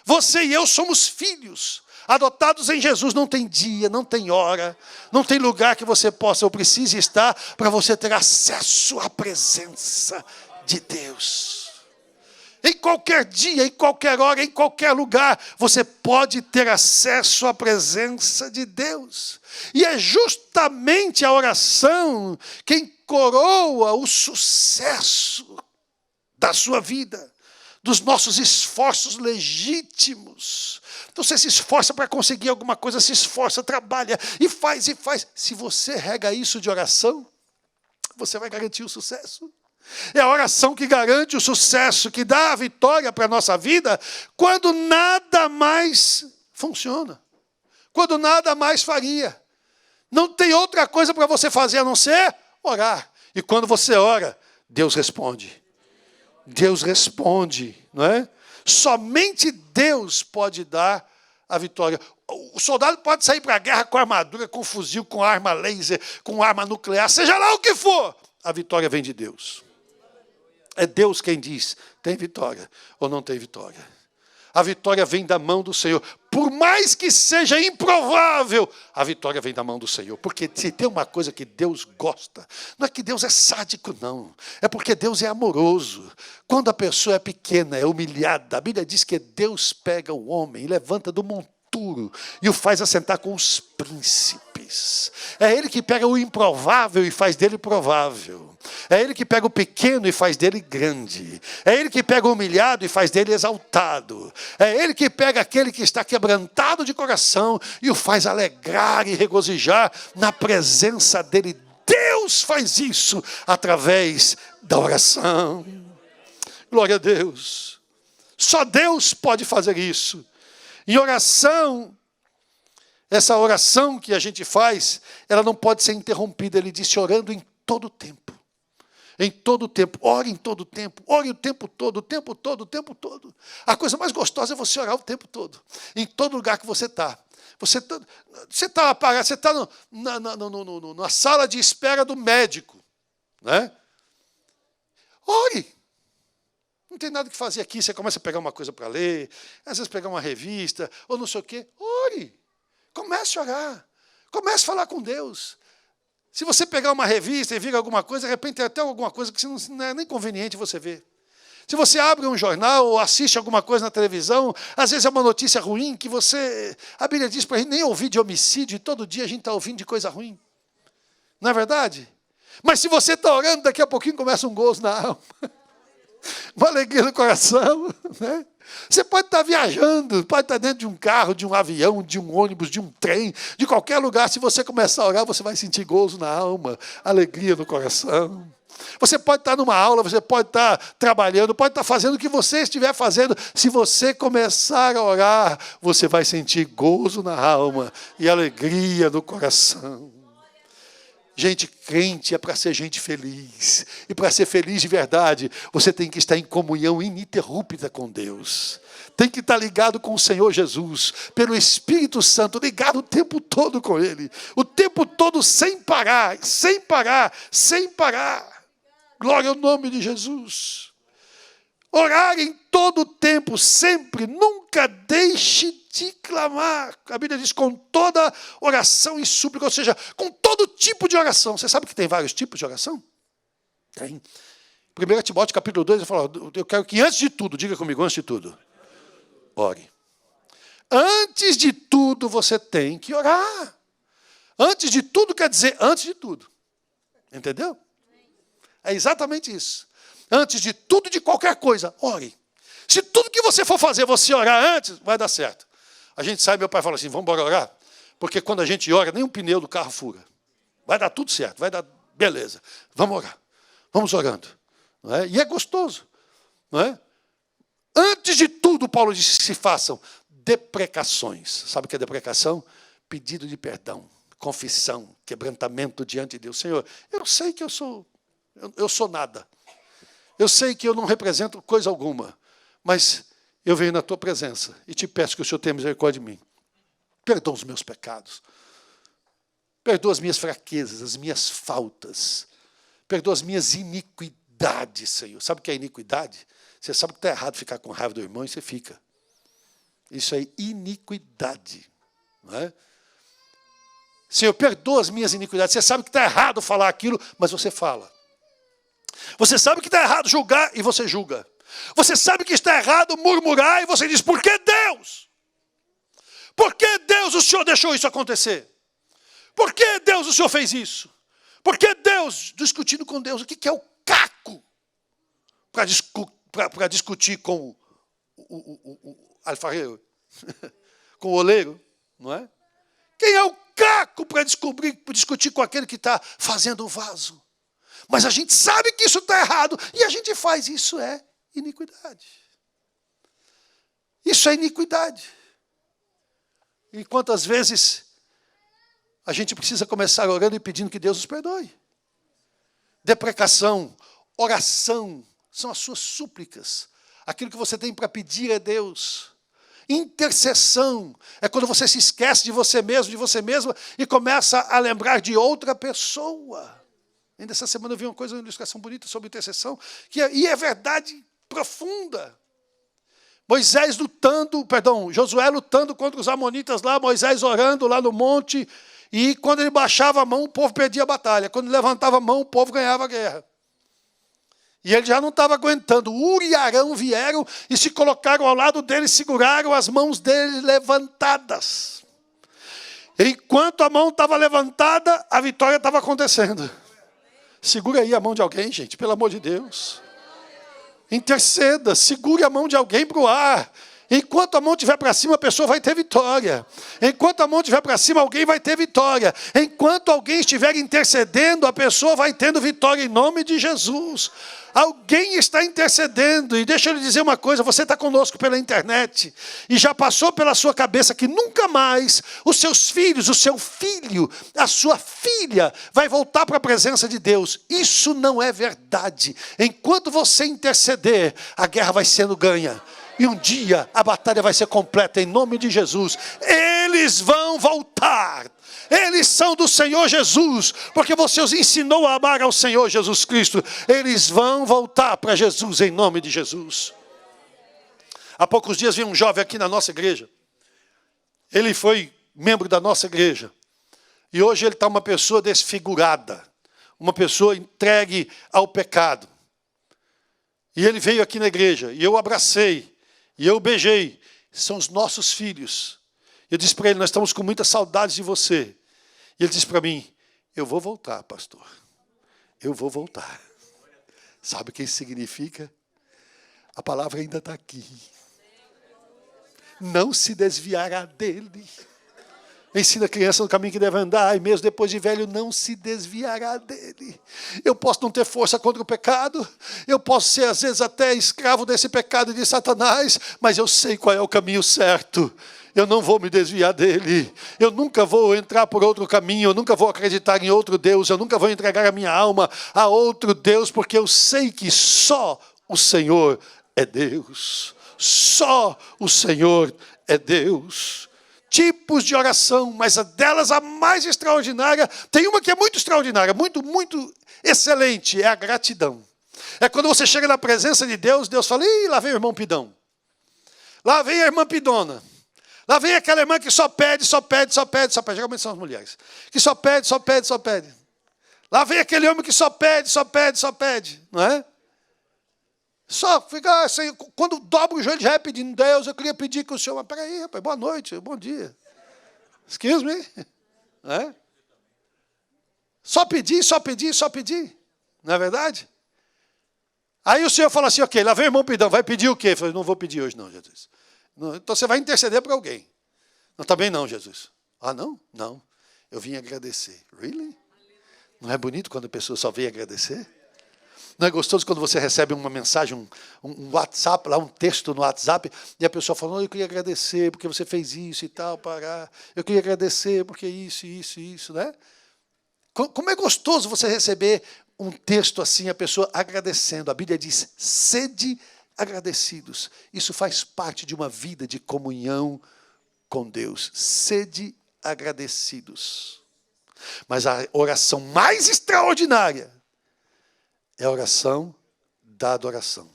Você e eu somos filhos, adotados em Jesus. Não tem dia, não tem hora, não tem lugar que você possa ou precise estar para você ter acesso à presença de Deus. Em qualquer dia, em qualquer hora, em qualquer lugar, você pode ter acesso à presença de Deus. E é justamente a oração quem coroa o sucesso da sua vida, dos nossos esforços legítimos. Então você se esforça para conseguir alguma coisa, se esforça, trabalha e faz e faz. Se você rega isso de oração, você vai garantir o sucesso. É a oração que garante o sucesso, que dá a vitória para a nossa vida, quando nada mais funciona, quando nada mais faria. Não tem outra coisa para você fazer a não ser orar. E quando você ora, Deus responde. Deus responde, não é? Somente Deus pode dar a vitória. O soldado pode sair para a guerra com armadura, com fuzil, com arma laser, com arma nuclear, seja lá o que for. A vitória vem de Deus. É Deus quem diz, tem vitória ou não tem vitória. A vitória vem da mão do Senhor. Por mais que seja improvável, a vitória vem da mão do Senhor. Porque se tem uma coisa que Deus gosta, não é que Deus é sádico, não. É porque Deus é amoroso. Quando a pessoa é pequena, é humilhada, a Bíblia diz que Deus pega o homem e levanta do monturo e o faz assentar com os príncipes. É Ele que pega o improvável e faz dele provável. É Ele que pega o pequeno e faz dele grande. É Ele que pega o humilhado e faz dele exaltado. É Ele que pega aquele que está quebrantado de coração e o faz alegrar e regozijar na presença dele. Deus faz isso através da oração. Glória a Deus. Só Deus pode fazer isso. Em oração, Essa oração que a gente faz, ela não pode ser interrompida. Ele disse, orando em todo o tempo. Em todo o tempo. Ore em todo o tempo. Ore o tempo todo, o tempo todo, o tempo todo. A coisa mais gostosa é você orar o tempo todo. Em todo lugar que você está. Você está na sala de espera do médico. Né? Ore. Não tem nada que fazer aqui. Você começa a pegar uma coisa para ler, às vezes pegar uma revista, ou não sei o quê. Ore. Comece a orar. Comece a falar com Deus. Se você pegar uma revista e vir alguma coisa, de repente tem até alguma coisa que não é nem conveniente você ver. Se você abre um jornal ou assiste alguma coisa na televisão, às vezes é uma notícia ruim que você... A Bíblia diz para a gente nem ouvir de homicídio, e todo dia a gente está ouvindo de coisa ruim. Não é verdade? Mas se você está orando, daqui a pouquinho começa um gozo na alma. Uma alegria no coração. Né? Você pode estar viajando, pode estar dentro de um carro, de um avião, de um ônibus, de um trem, de qualquer lugar. Se você começar a orar, você vai sentir gozo na alma, alegria no coração. Você pode estar numa aula, você pode estar trabalhando, pode estar fazendo o que você estiver fazendo. Se você começar a orar, você vai sentir gozo na alma e alegria no coração. Gente crente é para ser gente feliz. E para ser feliz de verdade, você tem que estar em comunhão ininterrupta com Deus. Tem que estar ligado com o Senhor Jesus, pelo Espírito Santo, ligado o tempo todo com Ele. O tempo todo sem parar, sem parar, sem parar. Glória ao nome de Jesus. Orar em todo o tempo, sempre, nunca deixe de clamar. A Bíblia diz com toda oração e súplica, ou seja, com todo tipo de oração. Você sabe que tem vários tipos de oração? Tem. 1 Timóteo capítulo 2, eu falo, eu quero que antes de tudo, diga comigo, antes de tudo, ore. Antes de tudo você tem que orar. Antes de tudo quer dizer antes de tudo. Entendeu? É exatamente isso. Antes de tudo, de qualquer coisa, ore. Se tudo que você for fazer, você orar antes, vai dar certo. A gente sai, meu pai fala assim, vamos embora orar? Porque quando a gente ora, nem um pneu do carro fura. Vai dar tudo certo, vai dar beleza. Vamos orar. Vamos orando. Não é? E é gostoso. Não é? Antes de tudo, Paulo diz que se façam deprecações. Sabe o que é deprecação? Pedido de perdão, confissão, quebrantamento diante de Deus. Senhor, eu sei que eu sou nada. Eu sei que eu não represento coisa alguma, mas eu venho na tua presença e te peço que o Senhor tenha misericórdia de mim. Perdoa os meus pecados. Perdoa as minhas fraquezas, as minhas faltas. Perdoa as minhas iniquidades, Senhor. Sabe o que é iniquidade? Você sabe que está errado ficar com raiva do irmão e você fica. Isso é iniquidade. Não é? Senhor, perdoa as minhas iniquidades. Você sabe que está errado falar aquilo, mas você fala. Você sabe que está errado julgar e você julga. Você sabe que está errado murmurar e você diz, por que Deus? Por que Deus o Senhor deixou isso acontecer? Por que Deus o Senhor fez isso? Por que Deus, discutindo com Deus, o que é o caco para discutir com o alfareiro? Com o oleiro, não é? Quem é o caco para discutir com aquele que está fazendo o vaso? Mas a gente sabe que isso está errado e a gente faz. Isso é iniquidade. Isso é iniquidade. E quantas vezes a gente precisa começar orando e pedindo que Deus nos perdoe. Deprecação, oração, são as suas súplicas. Aquilo que você tem para pedir a Deus. Intercessão é quando você se esquece de você mesmo, de você mesma, e começa a lembrar de outra pessoa. Ainda essa semana eu vi uma ilustração bonita sobre intercessão, e é verdade profunda. Josué lutando contra os amonitas lá, Moisés orando lá no monte, e quando ele baixava a mão, o povo perdia a batalha. Quando ele levantava a mão, o povo ganhava a guerra. E ele já não estava aguentando. Ur e Arão vieram e se colocaram ao lado dele, seguraram as mãos dele levantadas. Enquanto a mão estava levantada, a vitória estava acontecendo. Segura aí a mão de alguém, gente, pelo amor de Deus. Interceda, segure a mão de alguém para o ar. Enquanto a mão estiver para cima, a pessoa vai ter vitória. Enquanto a mão estiver para cima, alguém vai ter vitória. Enquanto alguém estiver intercedendo, a pessoa vai tendo vitória em nome de Jesus. Alguém está intercedendo. E deixa eu lhe dizer uma coisa, você está conosco pela internet e já passou pela sua cabeça que nunca mais os seus filhos, o seu filho, a sua filha vai voltar para a presença de Deus. Isso não é verdade. Enquanto você interceder, a guerra vai sendo ganha. E um dia a batalha vai ser completa em nome de Jesus. Eles vão voltar. Eles são do Senhor Jesus, porque você os ensinou a amar ao Senhor Jesus Cristo. Eles vão voltar para Jesus em nome de Jesus. Há poucos dias vi um jovem aqui na nossa igreja. Ele foi membro da nossa igreja. E hoje ele está uma pessoa desfigurada. Uma pessoa entregue ao pecado. E ele veio aqui na igreja. E eu o abracei. E eu o beijei. São os nossos filhos. Eu disse para ele, nós estamos com muita saudade de você. E ele disse para mim, eu vou voltar, pastor. Eu vou voltar. Sabe o que isso significa? A palavra ainda está aqui. Não se desviará dele. Ensina a criança no caminho que deve andar, e mesmo depois de velho, não se desviará dele. Eu posso não ter força contra o pecado, eu posso ser, às vezes, até escravo desse pecado de Satanás, mas eu sei qual é o caminho certo. Eu não vou me desviar dele. Eu nunca vou entrar por outro caminho, eu nunca vou acreditar em outro Deus, eu nunca vou entregar a minha alma a outro Deus, porque eu sei que só o Senhor é Deus. Só o Senhor é Deus. Tipos de oração, mas delas a mais extraordinária, tem uma que é muito extraordinária, muito, muito excelente, é a gratidão. É quando você chega na presença de Deus, Deus fala, ih, lá vem o irmão Pidão. Lá vem a irmã Pidona. Lá vem aquela irmã que só pede, só pede, só pede, só pede. Geralmente são as mulheres. Que só pede, só pede, só pede. Lá vem aquele homem que só pede, só pede, só pede. Não é? Só fica assim, quando dobra o joelho já é pedindo, Deus, eu queria pedir que o Senhor... Mas peraí, rapaz, boa noite, bom dia. Excuse me. Não é? Só pedir, só pedir, só pedir. Não é verdade? Aí o Senhor fala assim, ok, lá vem o irmão Pidão, vai pedir o quê? Eu falei, não vou pedir hoje não, Jesus. Então você vai interceder para alguém. Não, também não, Jesus. Ah, não? Não. Eu vim agradecer. Really? Não é bonito quando a pessoa só vem agradecer? Não é gostoso quando você recebe uma mensagem, um WhatsApp, lá um texto no WhatsApp, e a pessoa fala, eu queria agradecer porque você fez isso e tal, pará. Eu queria agradecer porque isso, né? Como é gostoso você receber um texto assim, a pessoa agradecendo. A Bíblia diz, sede agradecidos. Isso faz parte de uma vida de comunhão com Deus. Sede agradecidos. Mas a oração mais extraordinária é a oração da adoração.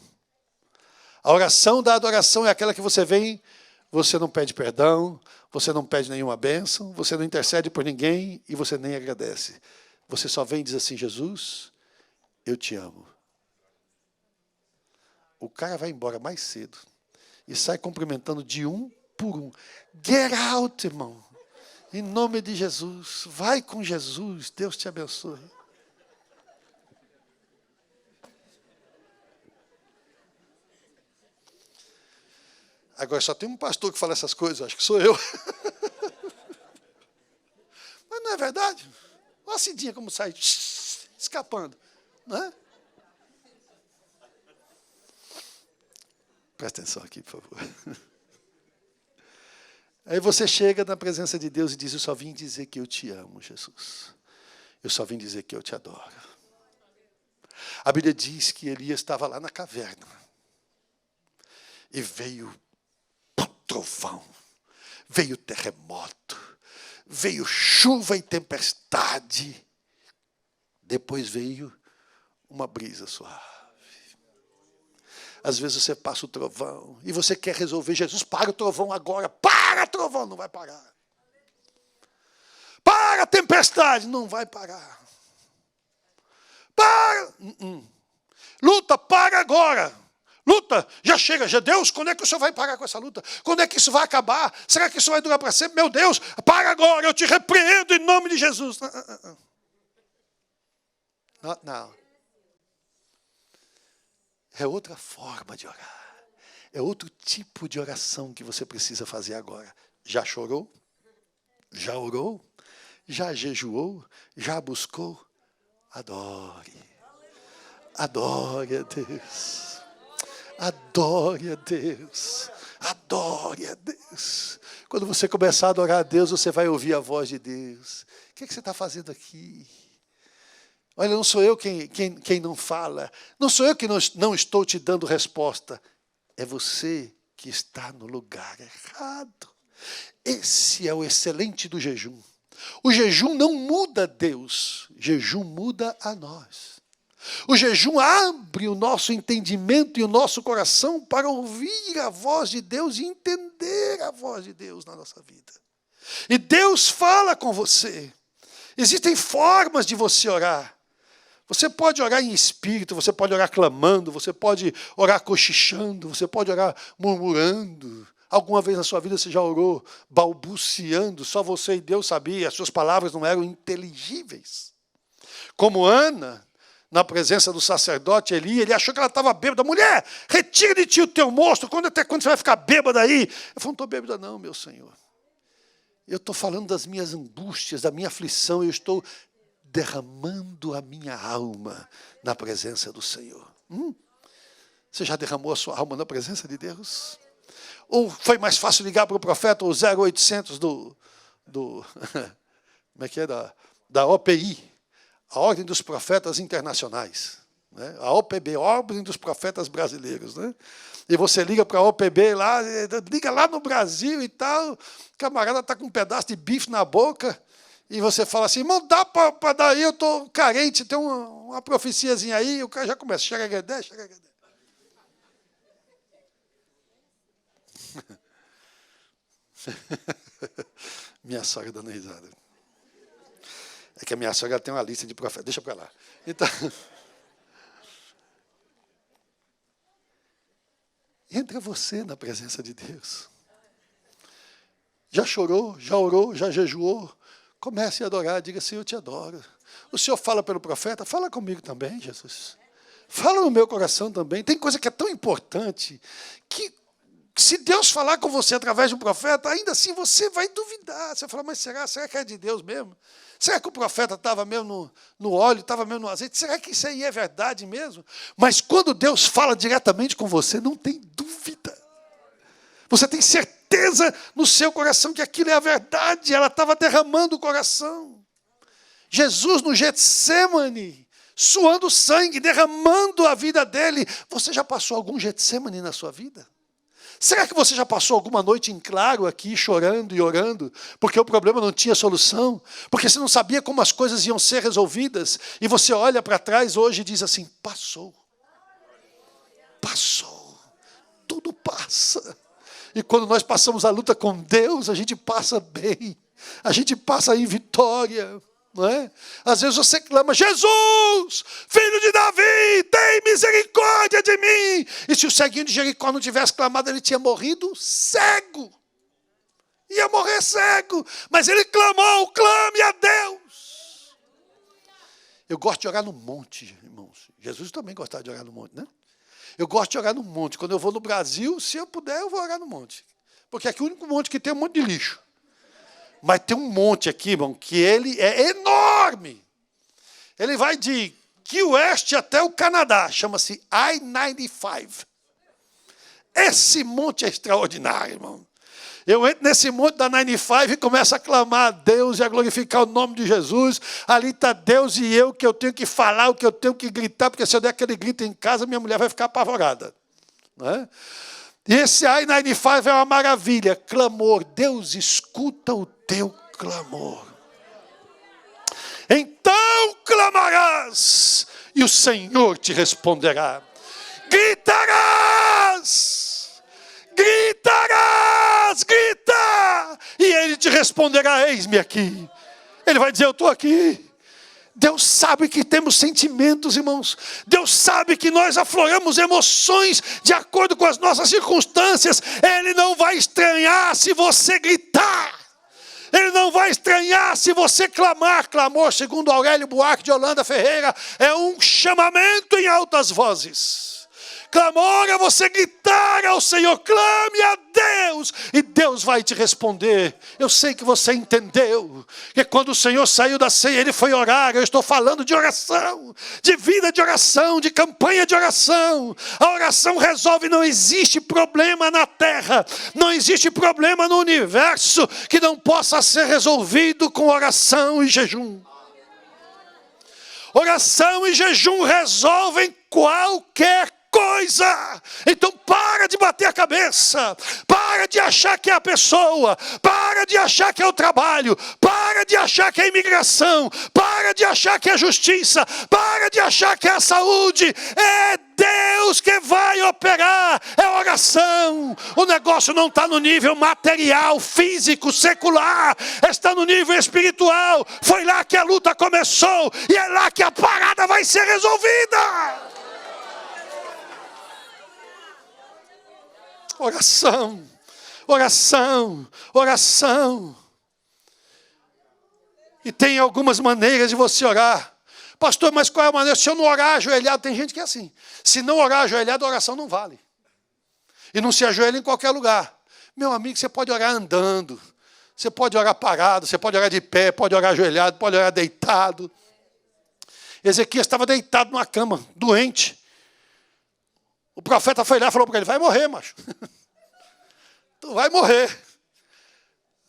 A oração da adoração é aquela que você vem, você não pede perdão, você não pede nenhuma bênção, você não intercede por ninguém e você nem agradece. Você só vem e diz assim, Jesus, eu te amo. O cara vai embora mais cedo e sai cumprimentando de um por um. Get out, irmão. Em nome de Jesus. Vai com Jesus. Deus te abençoe. Agora só tem um pastor que fala essas coisas, acho que sou eu. Mas não é verdade? Olha a Cidinha como sai escapando. Não é? Presta atenção aqui, por favor. Aí você chega na presença de Deus e diz, eu só vim dizer que eu te amo, Jesus. Eu só vim dizer que eu te adoro. A Bíblia diz que Elias estava lá na caverna. E veio trovão, veio terremoto, veio chuva e tempestade. Depois veio uma brisa suave. Às vezes você passa o trovão e você quer resolver. Jesus, para o trovão agora. Para, trovão, não vai parar. Para a tempestade, não vai parar. Para. Luta, para agora. Luta, já chega, já Deus, quando é que o Senhor vai parar com essa luta? Quando é que isso vai acabar? Será que isso vai durar para sempre? Meu Deus, para agora, eu te repreendo em nome de Jesus. Não. É outra forma de orar. É outro tipo de oração que você precisa fazer agora. Já chorou? Já orou? Já jejuou? Já buscou? Adore. Adore a Deus. Adore a Deus. Adore a Deus. Quando você começar a adorar a Deus, você vai ouvir a voz de Deus. O que você está fazendo aqui? Olha, não sou eu quem não fala. Não sou eu que não estou te dando resposta. É você que está no lugar errado. Esse é o excelente do jejum. O jejum não muda Deus. Jejum muda a nós. O jejum abre o nosso entendimento e o nosso coração para ouvir a voz de Deus e entender a voz de Deus na nossa vida. E Deus fala com você. Existem formas de você orar. Você pode orar em espírito, você pode orar clamando, você pode orar cochichando, você pode orar murmurando. Alguma vez na sua vida você já orou balbuciando, só você e Deus sabia, as suas palavras não eram inteligíveis. Como Ana, na presença do sacerdote Eli, ele achou que ela estava bêbada. Mulher, retira de ti o teu moço, até quando você vai ficar bêbada aí? Eu falei, não estou bêbada não, meu Senhor. Eu estou falando das minhas angústias, da minha aflição, eu estou derramando a minha alma na presença do Senhor. Você já derramou a sua alma na presença de Deus? Ou foi mais fácil ligar para o profeta, o 0800 como é que é, da OPI, a Ordem dos Profetas Internacionais, né? A OPB, Ordem dos Profetas Brasileiros, né? E você liga para a OPB lá, liga lá no Brasil e tal, o camarada está com um pedaço de bife na boca, e você fala assim, irmão, dá para dar aí, eu estou carente, tem uma profeciazinha aí, e o cara já começa, xaragadé. Minha sogra dando risada. É que a minha sogra tem uma lista de profetas, deixa para lá. Então, entra você na presença de Deus. Já chorou, já orou, já jejuou? Comece a adorar, diga assim, eu te adoro. O Senhor fala pelo profeta, fala comigo também, Jesus. Fala no meu coração também. Tem coisa que é tão importante que se Deus falar com você através de um profeta, ainda assim você vai duvidar. Você vai falar, mas será que é de Deus mesmo? Será que o profeta estava mesmo no óleo, estava mesmo no azeite? Será que isso aí é verdade mesmo? Mas quando Deus fala diretamente com você, não tem dúvida. Você tem certeza no seu coração que aquilo é a verdade. Ela estava derramando o coração. Jesus no Getsemane, suando sangue, derramando a vida dele. Você já passou algum Getsemane na sua vida? Será que você já passou alguma noite em claro aqui, chorando e orando, porque o problema não tinha solução? Porque você não sabia como as coisas iam ser resolvidas? E você olha para trás hoje e diz assim, passou. Passou. Tudo passa. E quando nós passamos a luta com Deus, a gente passa bem. A gente passa em vitória. Não é? Às vezes você clama, Jesus, filho de Davi, tem misericórdia de mim. E se o ceguinho de Jericó não tivesse clamado, ele tinha morrido cego. Ia morrer cego. Mas ele clamou, clame a Deus. Eu gosto de orar no monte, irmãos. Jesus também gostava de orar no monte, né? Eu gosto de orar no monte. Quando eu vou no Brasil, se eu puder, eu vou orar no monte. Porque aqui é o único monte que tem um monte de lixo. Mas tem um monte aqui, irmão, que ele é enorme. Ele vai de Key West até o Canadá. Chama-se I-95. Esse monte é extraordinário, irmão. Eu entro nesse monte da 95 e começo a clamar a Deus e a glorificar o nome de Jesus. Ali está Deus e eu, que eu tenho que falar, o que eu tenho que gritar, porque se eu der aquele grito em casa, minha mulher vai ficar apavorada. Não é? E esse I-95 é uma maravilha. Clamor. Deus escuta o teu clamor. Então clamarás e o Senhor te responderá. Gritarás! Gritarás! Grita! E Ele te responderá, eis-me aqui. Ele vai dizer, eu estou aqui. Deus sabe que temos sentimentos, irmãos. Deus sabe que nós afloramos emoções de acordo com as nossas circunstâncias. Ele não vai estranhar se você gritar. Ele não vai estranhar se você clamar. Clamor, segundo Aurélio Buarque de Holanda Ferreira, é um chamamento em altas vozes. clamor é você gritar ao Senhor, clame a Deus, e Deus vai te responder. Eu sei que você entendeu, que quando o Senhor saiu da ceia, Ele foi orar. Eu estou falando de oração, de vida de oração, de campanha de oração. A oração resolve, não existe problema na terra, não existe problema no universo que não possa ser resolvido com oração e jejum. Oração e jejum resolvem qualquer coisa. Então para de bater a cabeça, para de achar que é a pessoa, para de achar que é o trabalho, para de achar que é a imigração, para de achar que é a justiça, para de achar que é a saúde. É Deus que vai operar, é oração. O negócio não está no nível material, físico, secular, está no nível espiritual. Foi lá que a luta começou e é lá que a parada vai ser resolvida. Oração, oração, oração. E tem algumas maneiras de você orar. Pastor, mas qual é a maneira? Se eu não orar ajoelhado, tem gente que é assim. Se não orar ajoelhado, a oração não vale. E não se ajoelha em qualquer lugar. Meu amigo, você pode orar andando, você pode orar parado, você pode orar de pé, pode orar ajoelhado, pode orar deitado. Ezequias estava deitado numa cama, doente. O profeta foi lá e falou para ele, vai morrer, macho. Tu vai morrer.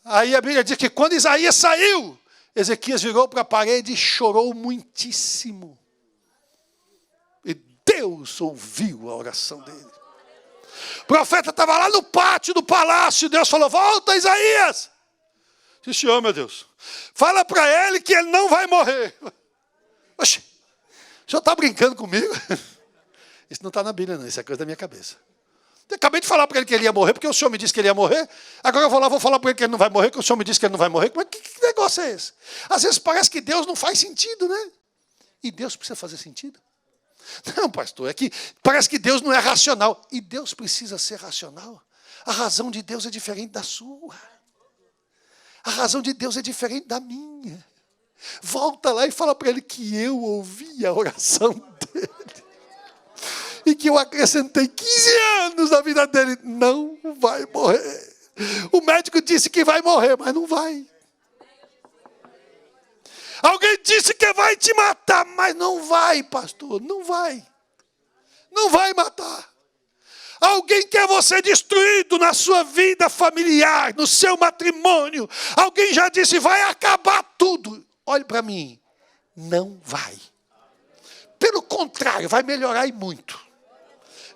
Aí a Bíblia diz que quando Isaías saiu, Ezequias virou para a parede e chorou muitíssimo. E Deus ouviu a oração dele. O profeta estava lá no pátio do palácio, Deus falou, volta Isaías. Disse, oh meu Deus, fala para ele que ele não vai morrer. Oxe, o senhor está brincando comigo? Isso não está na Bíblia, não. Isso é coisa da minha cabeça. Eu acabei de falar para ele que ele ia morrer, porque o senhor me disse que ele ia morrer. Agora eu vou lá, vou falar para ele que ele não vai morrer, porque o senhor me disse que ele não vai morrer. Mas que negócio é esse? Às vezes parece que Deus não faz sentido, né? E Deus precisa fazer sentido? Não, pastor, é que parece que Deus não é racional. E Deus precisa ser racional. A razão de Deus é diferente da sua. A razão de Deus é diferente da minha. Volta lá e fala para ele que eu ouvi a oração dele. E que eu acrescentei 15 anos na vida dele. Não vai morrer. O médico disse que vai morrer, mas não vai. Alguém disse que vai te matar, mas não vai, pastor. Não vai. Não vai matar. Alguém quer você destruído na sua vida familiar, no seu matrimônio. Alguém já disse, vai acabar tudo. Olhe para mim. Não vai. Pelo contrário, vai melhorar e muito.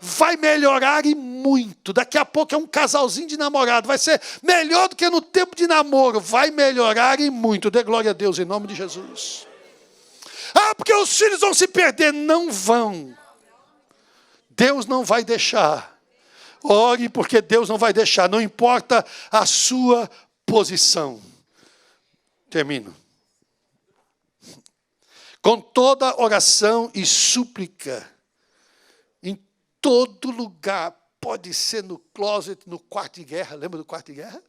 Vai melhorar e muito. Daqui a pouco é um casalzinho de namorado. Vai ser melhor do que no tempo de namoro. Vai melhorar e muito. Dê glória a Deus em nome de Jesus. Ah, porque os filhos vão se perder. Não vão. Deus não vai deixar. Ore porque Deus não vai deixar. Não importa a sua posição. Termino. Com toda oração e súplica, em todo lugar, pode ser no closet, no quarto de guerra, lembra do quarto de guerra?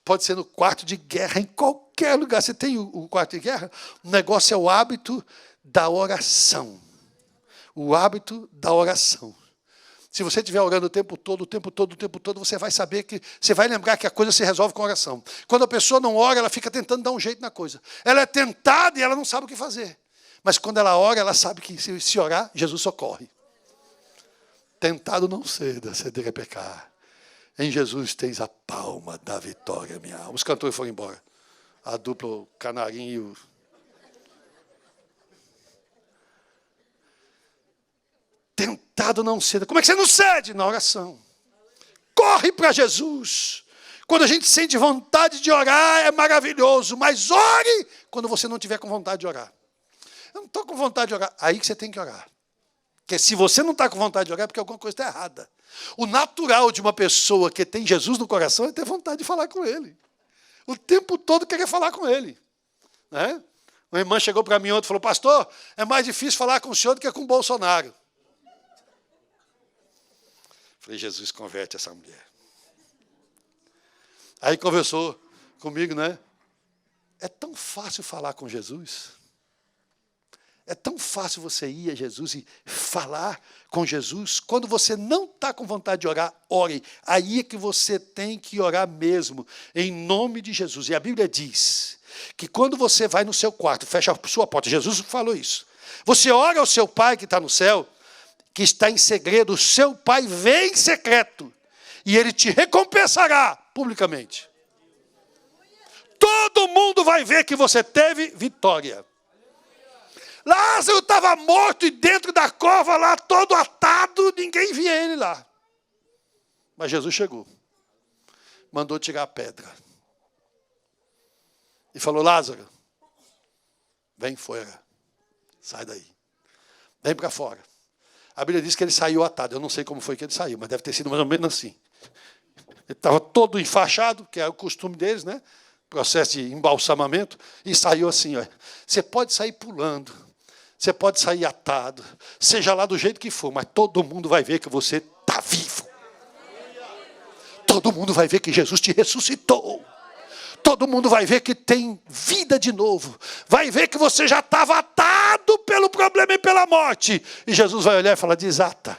Pode ser no quarto de guerra, em qualquer lugar. Você tem o quarto de guerra? O negócio é o hábito da oração. O hábito da oração. Se você estiver orando o tempo todo, você vai saber que, você vai lembrar que a coisa se resolve com oração. Quando a pessoa não ora, ela fica tentando dar um jeito na coisa. Ela é tentada e ela não sabe o que fazer. Mas quando ela ora, ela sabe que se orar, Jesus socorre. Tentado não ceda, ceder é pecar. Em Jesus tens a palma da vitória, minha alma. Os cantores foram embora. A dupla, o Canarinho e o... Tentado não ceda. Como é que você não cede? Na oração. Corre para Jesus. Quando a gente sente vontade de orar, é maravilhoso. Mas ore quando você não tiver com vontade de orar. Eu não estou com vontade de orar. Aí que você tem que orar. Porque se você não está com vontade de orar, é porque alguma coisa está errada. O natural de uma pessoa que tem Jesus no coração é ter vontade de falar com Ele. O tempo todo querer falar com Ele. Né? Uma irmã chegou para mim ontem e falou, pastor, é mais difícil falar com o senhor do que com o Bolsonaro. Falei, Jesus, converte essa mulher. Aí conversou comigo, né? É tão fácil falar com Jesus. É tão fácil você ir a Jesus e falar com Jesus. Quando você não está com vontade de orar, ore. Aí é que você tem que orar mesmo, em nome de Jesus. E a Bíblia diz que quando você vai no seu quarto, fecha a sua porta, Jesus falou isso. Você ora ao seu Pai que está no céu, que está em segredo, o seu Pai vê em secreto, e Ele te recompensará publicamente. Todo mundo vai ver que você teve vitória. Lázaro estava morto e dentro da cova lá, todo atado, ninguém via ele lá. Mas Jesus chegou, mandou tirar a pedra. E falou, Lázaro, vem fora, sai daí, vem para fora. A Bíblia diz que ele saiu atado, eu não sei como foi que ele saiu, mas deve ter sido mais ou menos assim. Ele estava todo enfaixado, que é o costume deles, né? Processo de embalsamamento, e saiu assim, ó. Você pode sair pulando, você pode sair atado, seja lá do jeito que for, mas todo mundo vai ver que você está vivo. Todo mundo vai ver que Jesus te ressuscitou. Todo mundo vai ver que tem vida de novo. Vai ver que você já estava atado pelo problema e pela morte. E Jesus vai olhar e falar, desata,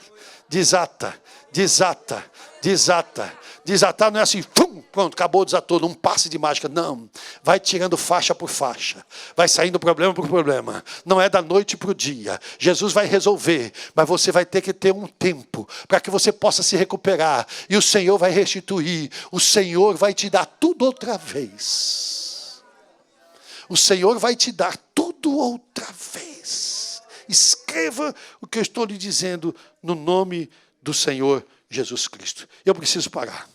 desata, desata, desata. Desatar não é assim, pum, pronto, acabou, desatou, num passe de mágica. Não, vai tirando faixa por faixa. Vai saindo problema por problema. Não é da noite para o dia. Jesus vai resolver, mas você vai ter que ter um tempo para que você possa se recuperar. E o Senhor vai restituir. O Senhor vai te dar tudo outra vez. O Senhor vai te dar tudo outra vez. Escreva o que eu estou lhe dizendo no nome do Senhor Jesus Cristo. Eu preciso parar.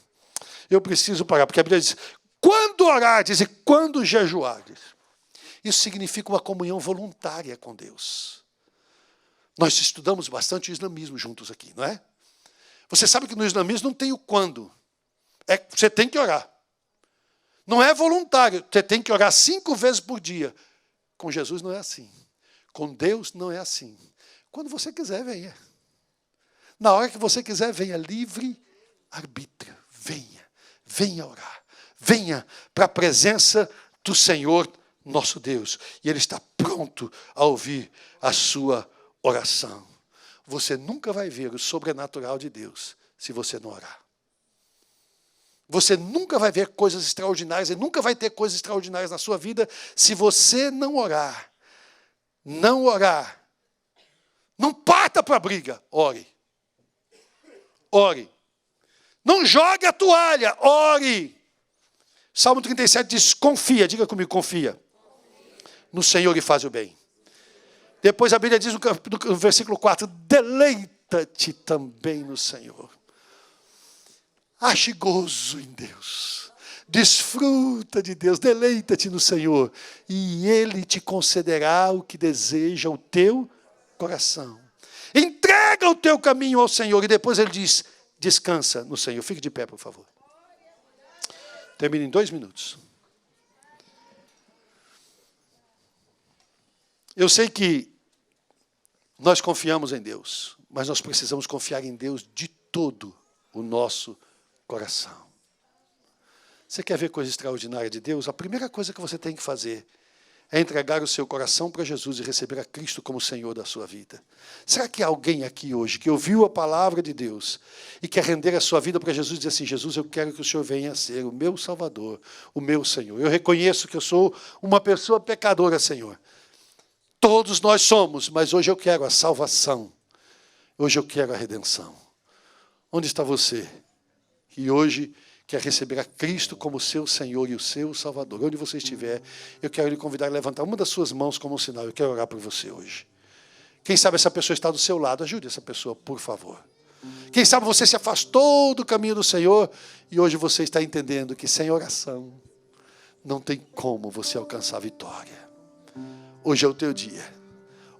Eu preciso parar, porque a Bíblia diz, quando orardes e quando jejuardes. Isso significa uma comunhão voluntária com Deus. Nós estudamos bastante o islamismo juntos aqui, não é? Você sabe que no islamismo não tem o quando. Você tem que orar. Não é voluntário, você tem que orar 5 vezes por dia. Com Jesus não é assim. Com Deus não é assim. Quando você quiser, venha. Na hora que você quiser, venha. Livre arbítrio. Venha. Venha orar. Venha para a presença do Senhor nosso Deus. E Ele está pronto a ouvir a sua oração. Você nunca vai ver o sobrenatural de Deus se você não orar. Você nunca vai ver coisas extraordinárias e nunca vai ter coisas extraordinárias na sua vida se você não orar. Não orar. Não parta para a briga. Ore. Ore. Não jogue a toalha. Ore. Salmo 37 diz, confia. Diga comigo, confia. No Senhor e faz o bem. Depois a Bíblia diz no versículo 4, deleita-te também no Senhor. Ache gozo em Deus. Desfruta de Deus. Deleita-te no Senhor. E Ele te concederá o que deseja o teu coração. Entrega o teu caminho ao Senhor. E depois Ele diz, descansa no Senhor. Fique de pé, por favor. Termino em 2 minutos. Eu sei que nós confiamos em Deus, mas nós precisamos confiar em Deus de todo o nosso coração. Você quer ver coisa extraordinária de Deus? A primeira coisa que você tem que fazer é entregar o seu coração para Jesus e receber a Cristo como Senhor da sua vida. Será que há alguém aqui hoje que ouviu a palavra de Deus e quer render a sua vida para Jesus e dizer assim, Jesus, eu quero que o Senhor venha a ser o meu Salvador, o meu Senhor. Eu reconheço que eu sou uma pessoa pecadora, Senhor. Todos nós somos, mas hoje eu quero a salvação. Hoje eu quero a redenção. Onde está você que hoje quer receber a Cristo como seu Senhor e o seu Salvador? Onde você estiver, eu quero lhe convidar a levantar uma das suas mãos como um sinal. Eu quero orar por você hoje. Quem sabe essa pessoa está do seu lado. Ajude essa pessoa, por favor. Quem sabe você se afastou do caminho do Senhor e hoje você está entendendo que sem oração não tem como você alcançar a vitória. Hoje é o teu dia.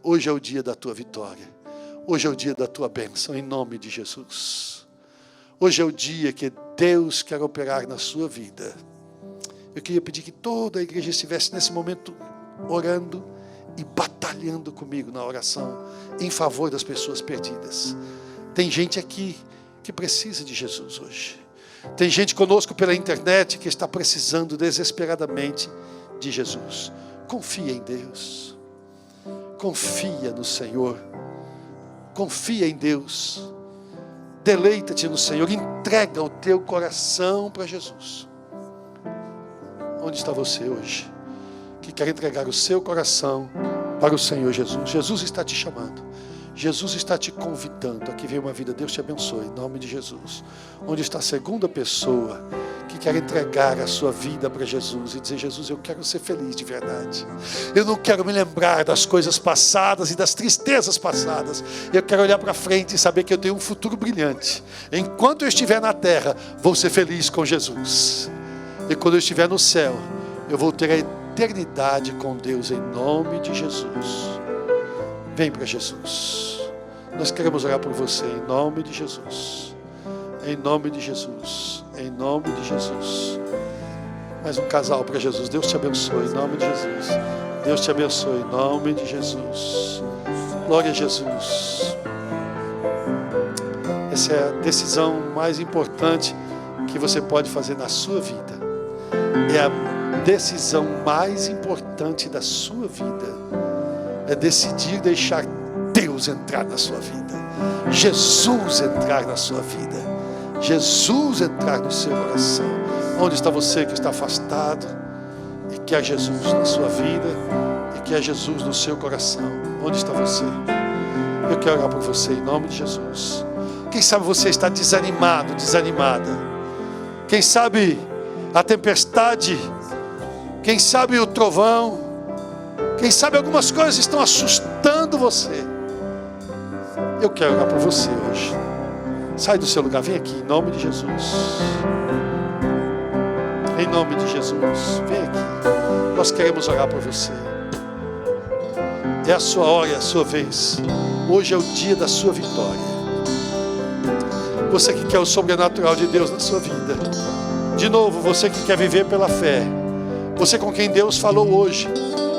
Hoje é o dia da tua vitória. Hoje é o dia da tua bênção, em nome de Jesus. Hoje é o dia que Deus quer operar na sua vida. Eu queria pedir que toda a igreja estivesse nesse momento orando e batalhando comigo na oração em favor das pessoas perdidas. Tem gente aqui que precisa de Jesus hoje. Tem gente conosco pela internet que está precisando desesperadamente de Jesus. Confia em Deus. Confia no Senhor. Confia em Deus. Deleita-te no Senhor. Entrega o teu coração para Jesus. Onde está você hoje, que quer entregar o seu coração para o Senhor Jesus? Jesus está te chamando. Jesus está te convidando. Aqui vem uma vida. Deus te abençoe, em nome de Jesus. Onde está a segunda pessoa que quer entregar a sua vida para Jesus e dizer: Jesus, eu quero ser feliz de verdade. Eu não quero me lembrar das coisas passadas e das tristezas passadas. Eu quero olhar para frente e saber que eu tenho um futuro brilhante. Enquanto eu estiver na terra, vou ser feliz com Jesus. E quando eu estiver no céu, eu vou ter a eternidade com Deus, em nome de Jesus. Vem para Jesus. Nós queremos orar por você, em nome de Jesus. Em nome de Jesus. Em nome de Jesus. Mais um casal para Jesus. Deus te abençoe, em nome de Jesus. Deus te abençoe, em nome de Jesus. Glória a Jesus. Essa é a decisão mais importante que você pode fazer na sua vida. É a decisão mais importante da sua vida. É decidir deixar Deus entrar na sua vida. Jesus entrar na sua vida. Jesus entrar no seu coração. Onde está você que está afastado e quer Jesus na sua vida e quer Jesus no seu coração? Onde está você? Eu quero orar por você em nome de Jesus. Quem sabe você está desanimado, desanimada. Quem sabe a tempestade, quem sabe o trovão, quem sabe algumas coisas estão assustando você. Eu quero orar por você hoje. Sai do seu lugar, vem aqui, em nome de Jesus. Em nome de Jesus, vem aqui. Nós queremos orar por você. É a sua hora, é a sua vez. Hoje é o dia da sua vitória. Você que quer o sobrenatural de Deus na sua vida. De novo, você que quer viver pela fé. Você com quem Deus falou hoje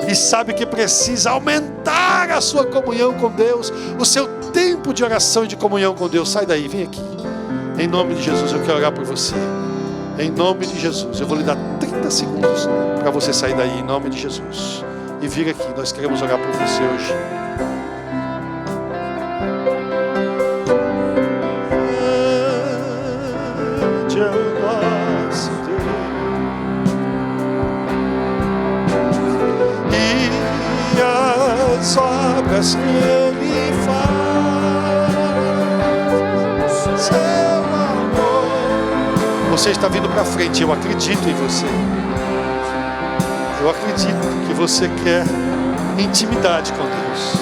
e sabe que precisa aumentar a sua comunhão com Deus, o seu tempo de oração e de comunhão com Deus. Sai daí, vem aqui. Em nome de Jesus, eu quero orar por você. Em nome de Jesus, eu vou lhe dar 30 segundos para você sair daí, em nome de Jesus. E vir aqui, nós queremos orar por você hoje. Obras que Ele faz, seu amor. Você está vindo para frente, eu acredito em você. Eu acredito que você quer intimidade com Deus.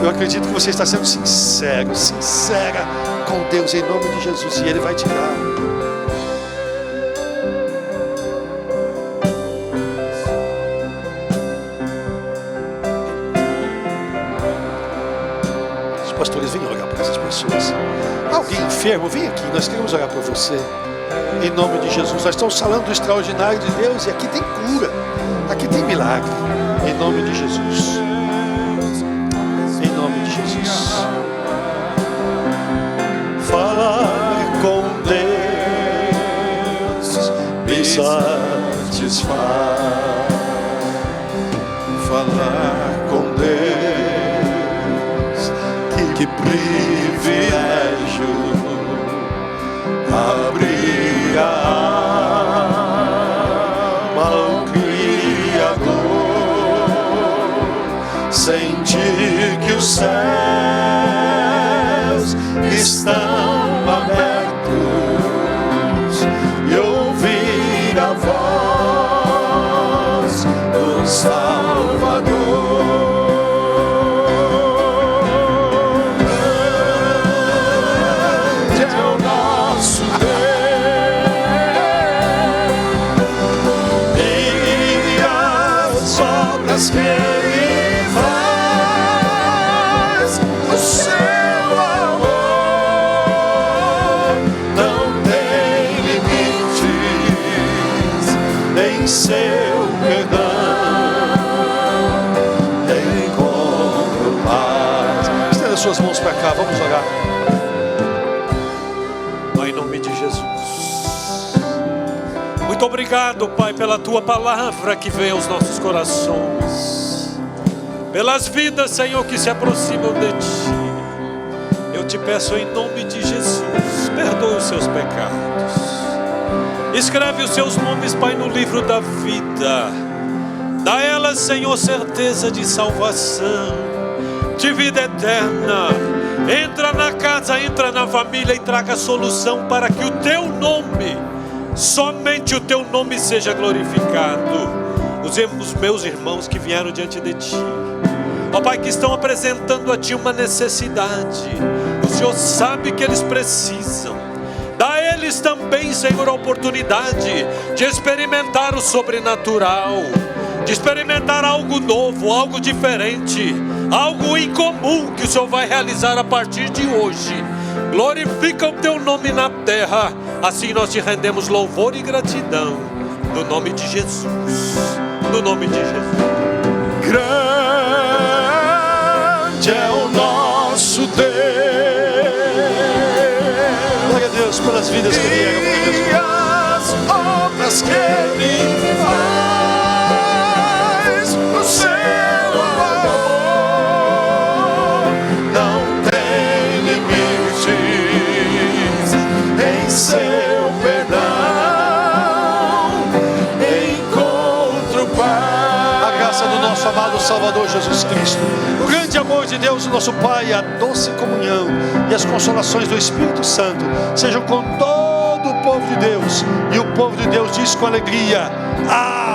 Eu acredito que você está sendo sincero, sincera com Deus em nome de Jesus, e Ele vai te dar. Pastores, venham orar por essas pessoas. Alguém enfermo, vem aqui, nós queremos orar por você. Em nome de Jesus, nós estamos falando do extraordinário de Deus e aqui tem cura, aqui tem milagre. Em nome de Jesus. Em nome de Jesus. Falar com Deus me satisfaz. Falar com Deus, que privilégio, abrir a alma ao Criador, sentir que os céus estão abertos e ouvir a voz do Salvador. Que Ele faz, o seu amor não tem limites, em seu perdão encontro paz. Estenda suas mãos para cá, vamos orar. Pai, em nome de Jesus. Muito obrigado, Pai, pela Tua palavra que vem aos nossos corações. pelas vidas, Senhor, que se aproximam de Ti. Eu te peço em nome de Jesus, perdoe os seus pecados. Escreve os seus nomes, Pai, no livro da vida. Dá a elas, Senhor, certeza de salvação, de vida eterna. Entra na casa, entra na família e traga solução para que o Teu nome, somente o Teu nome seja glorificado. Os meus irmãos que vieram diante de Ti, ó Pai, que estão apresentando a Ti uma necessidade. O Senhor sabe que eles precisam. Dá a eles também, Senhor, a oportunidade de experimentar o sobrenatural, de experimentar algo novo, algo diferente, algo incomum que o Senhor vai realizar a partir de hoje. Glorifica o Teu nome na terra. Assim nós te rendemos louvor e gratidão, no nome de Jesus, no nome de Jesus. Grande é o nosso Deus. Glória a Deus pelas vidas que vieram. E as obras que Ele faz no seu amor não tem limites. Em seu perdão encontro paz. A graça do nosso amado Salvador Jesus Cristo, o grande amor de Deus, o nosso Pai, a doce comunhão e as consolações do Espírito Santo sejam com todo o povo de Deus. E o povo de Deus diz com alegria: Amém.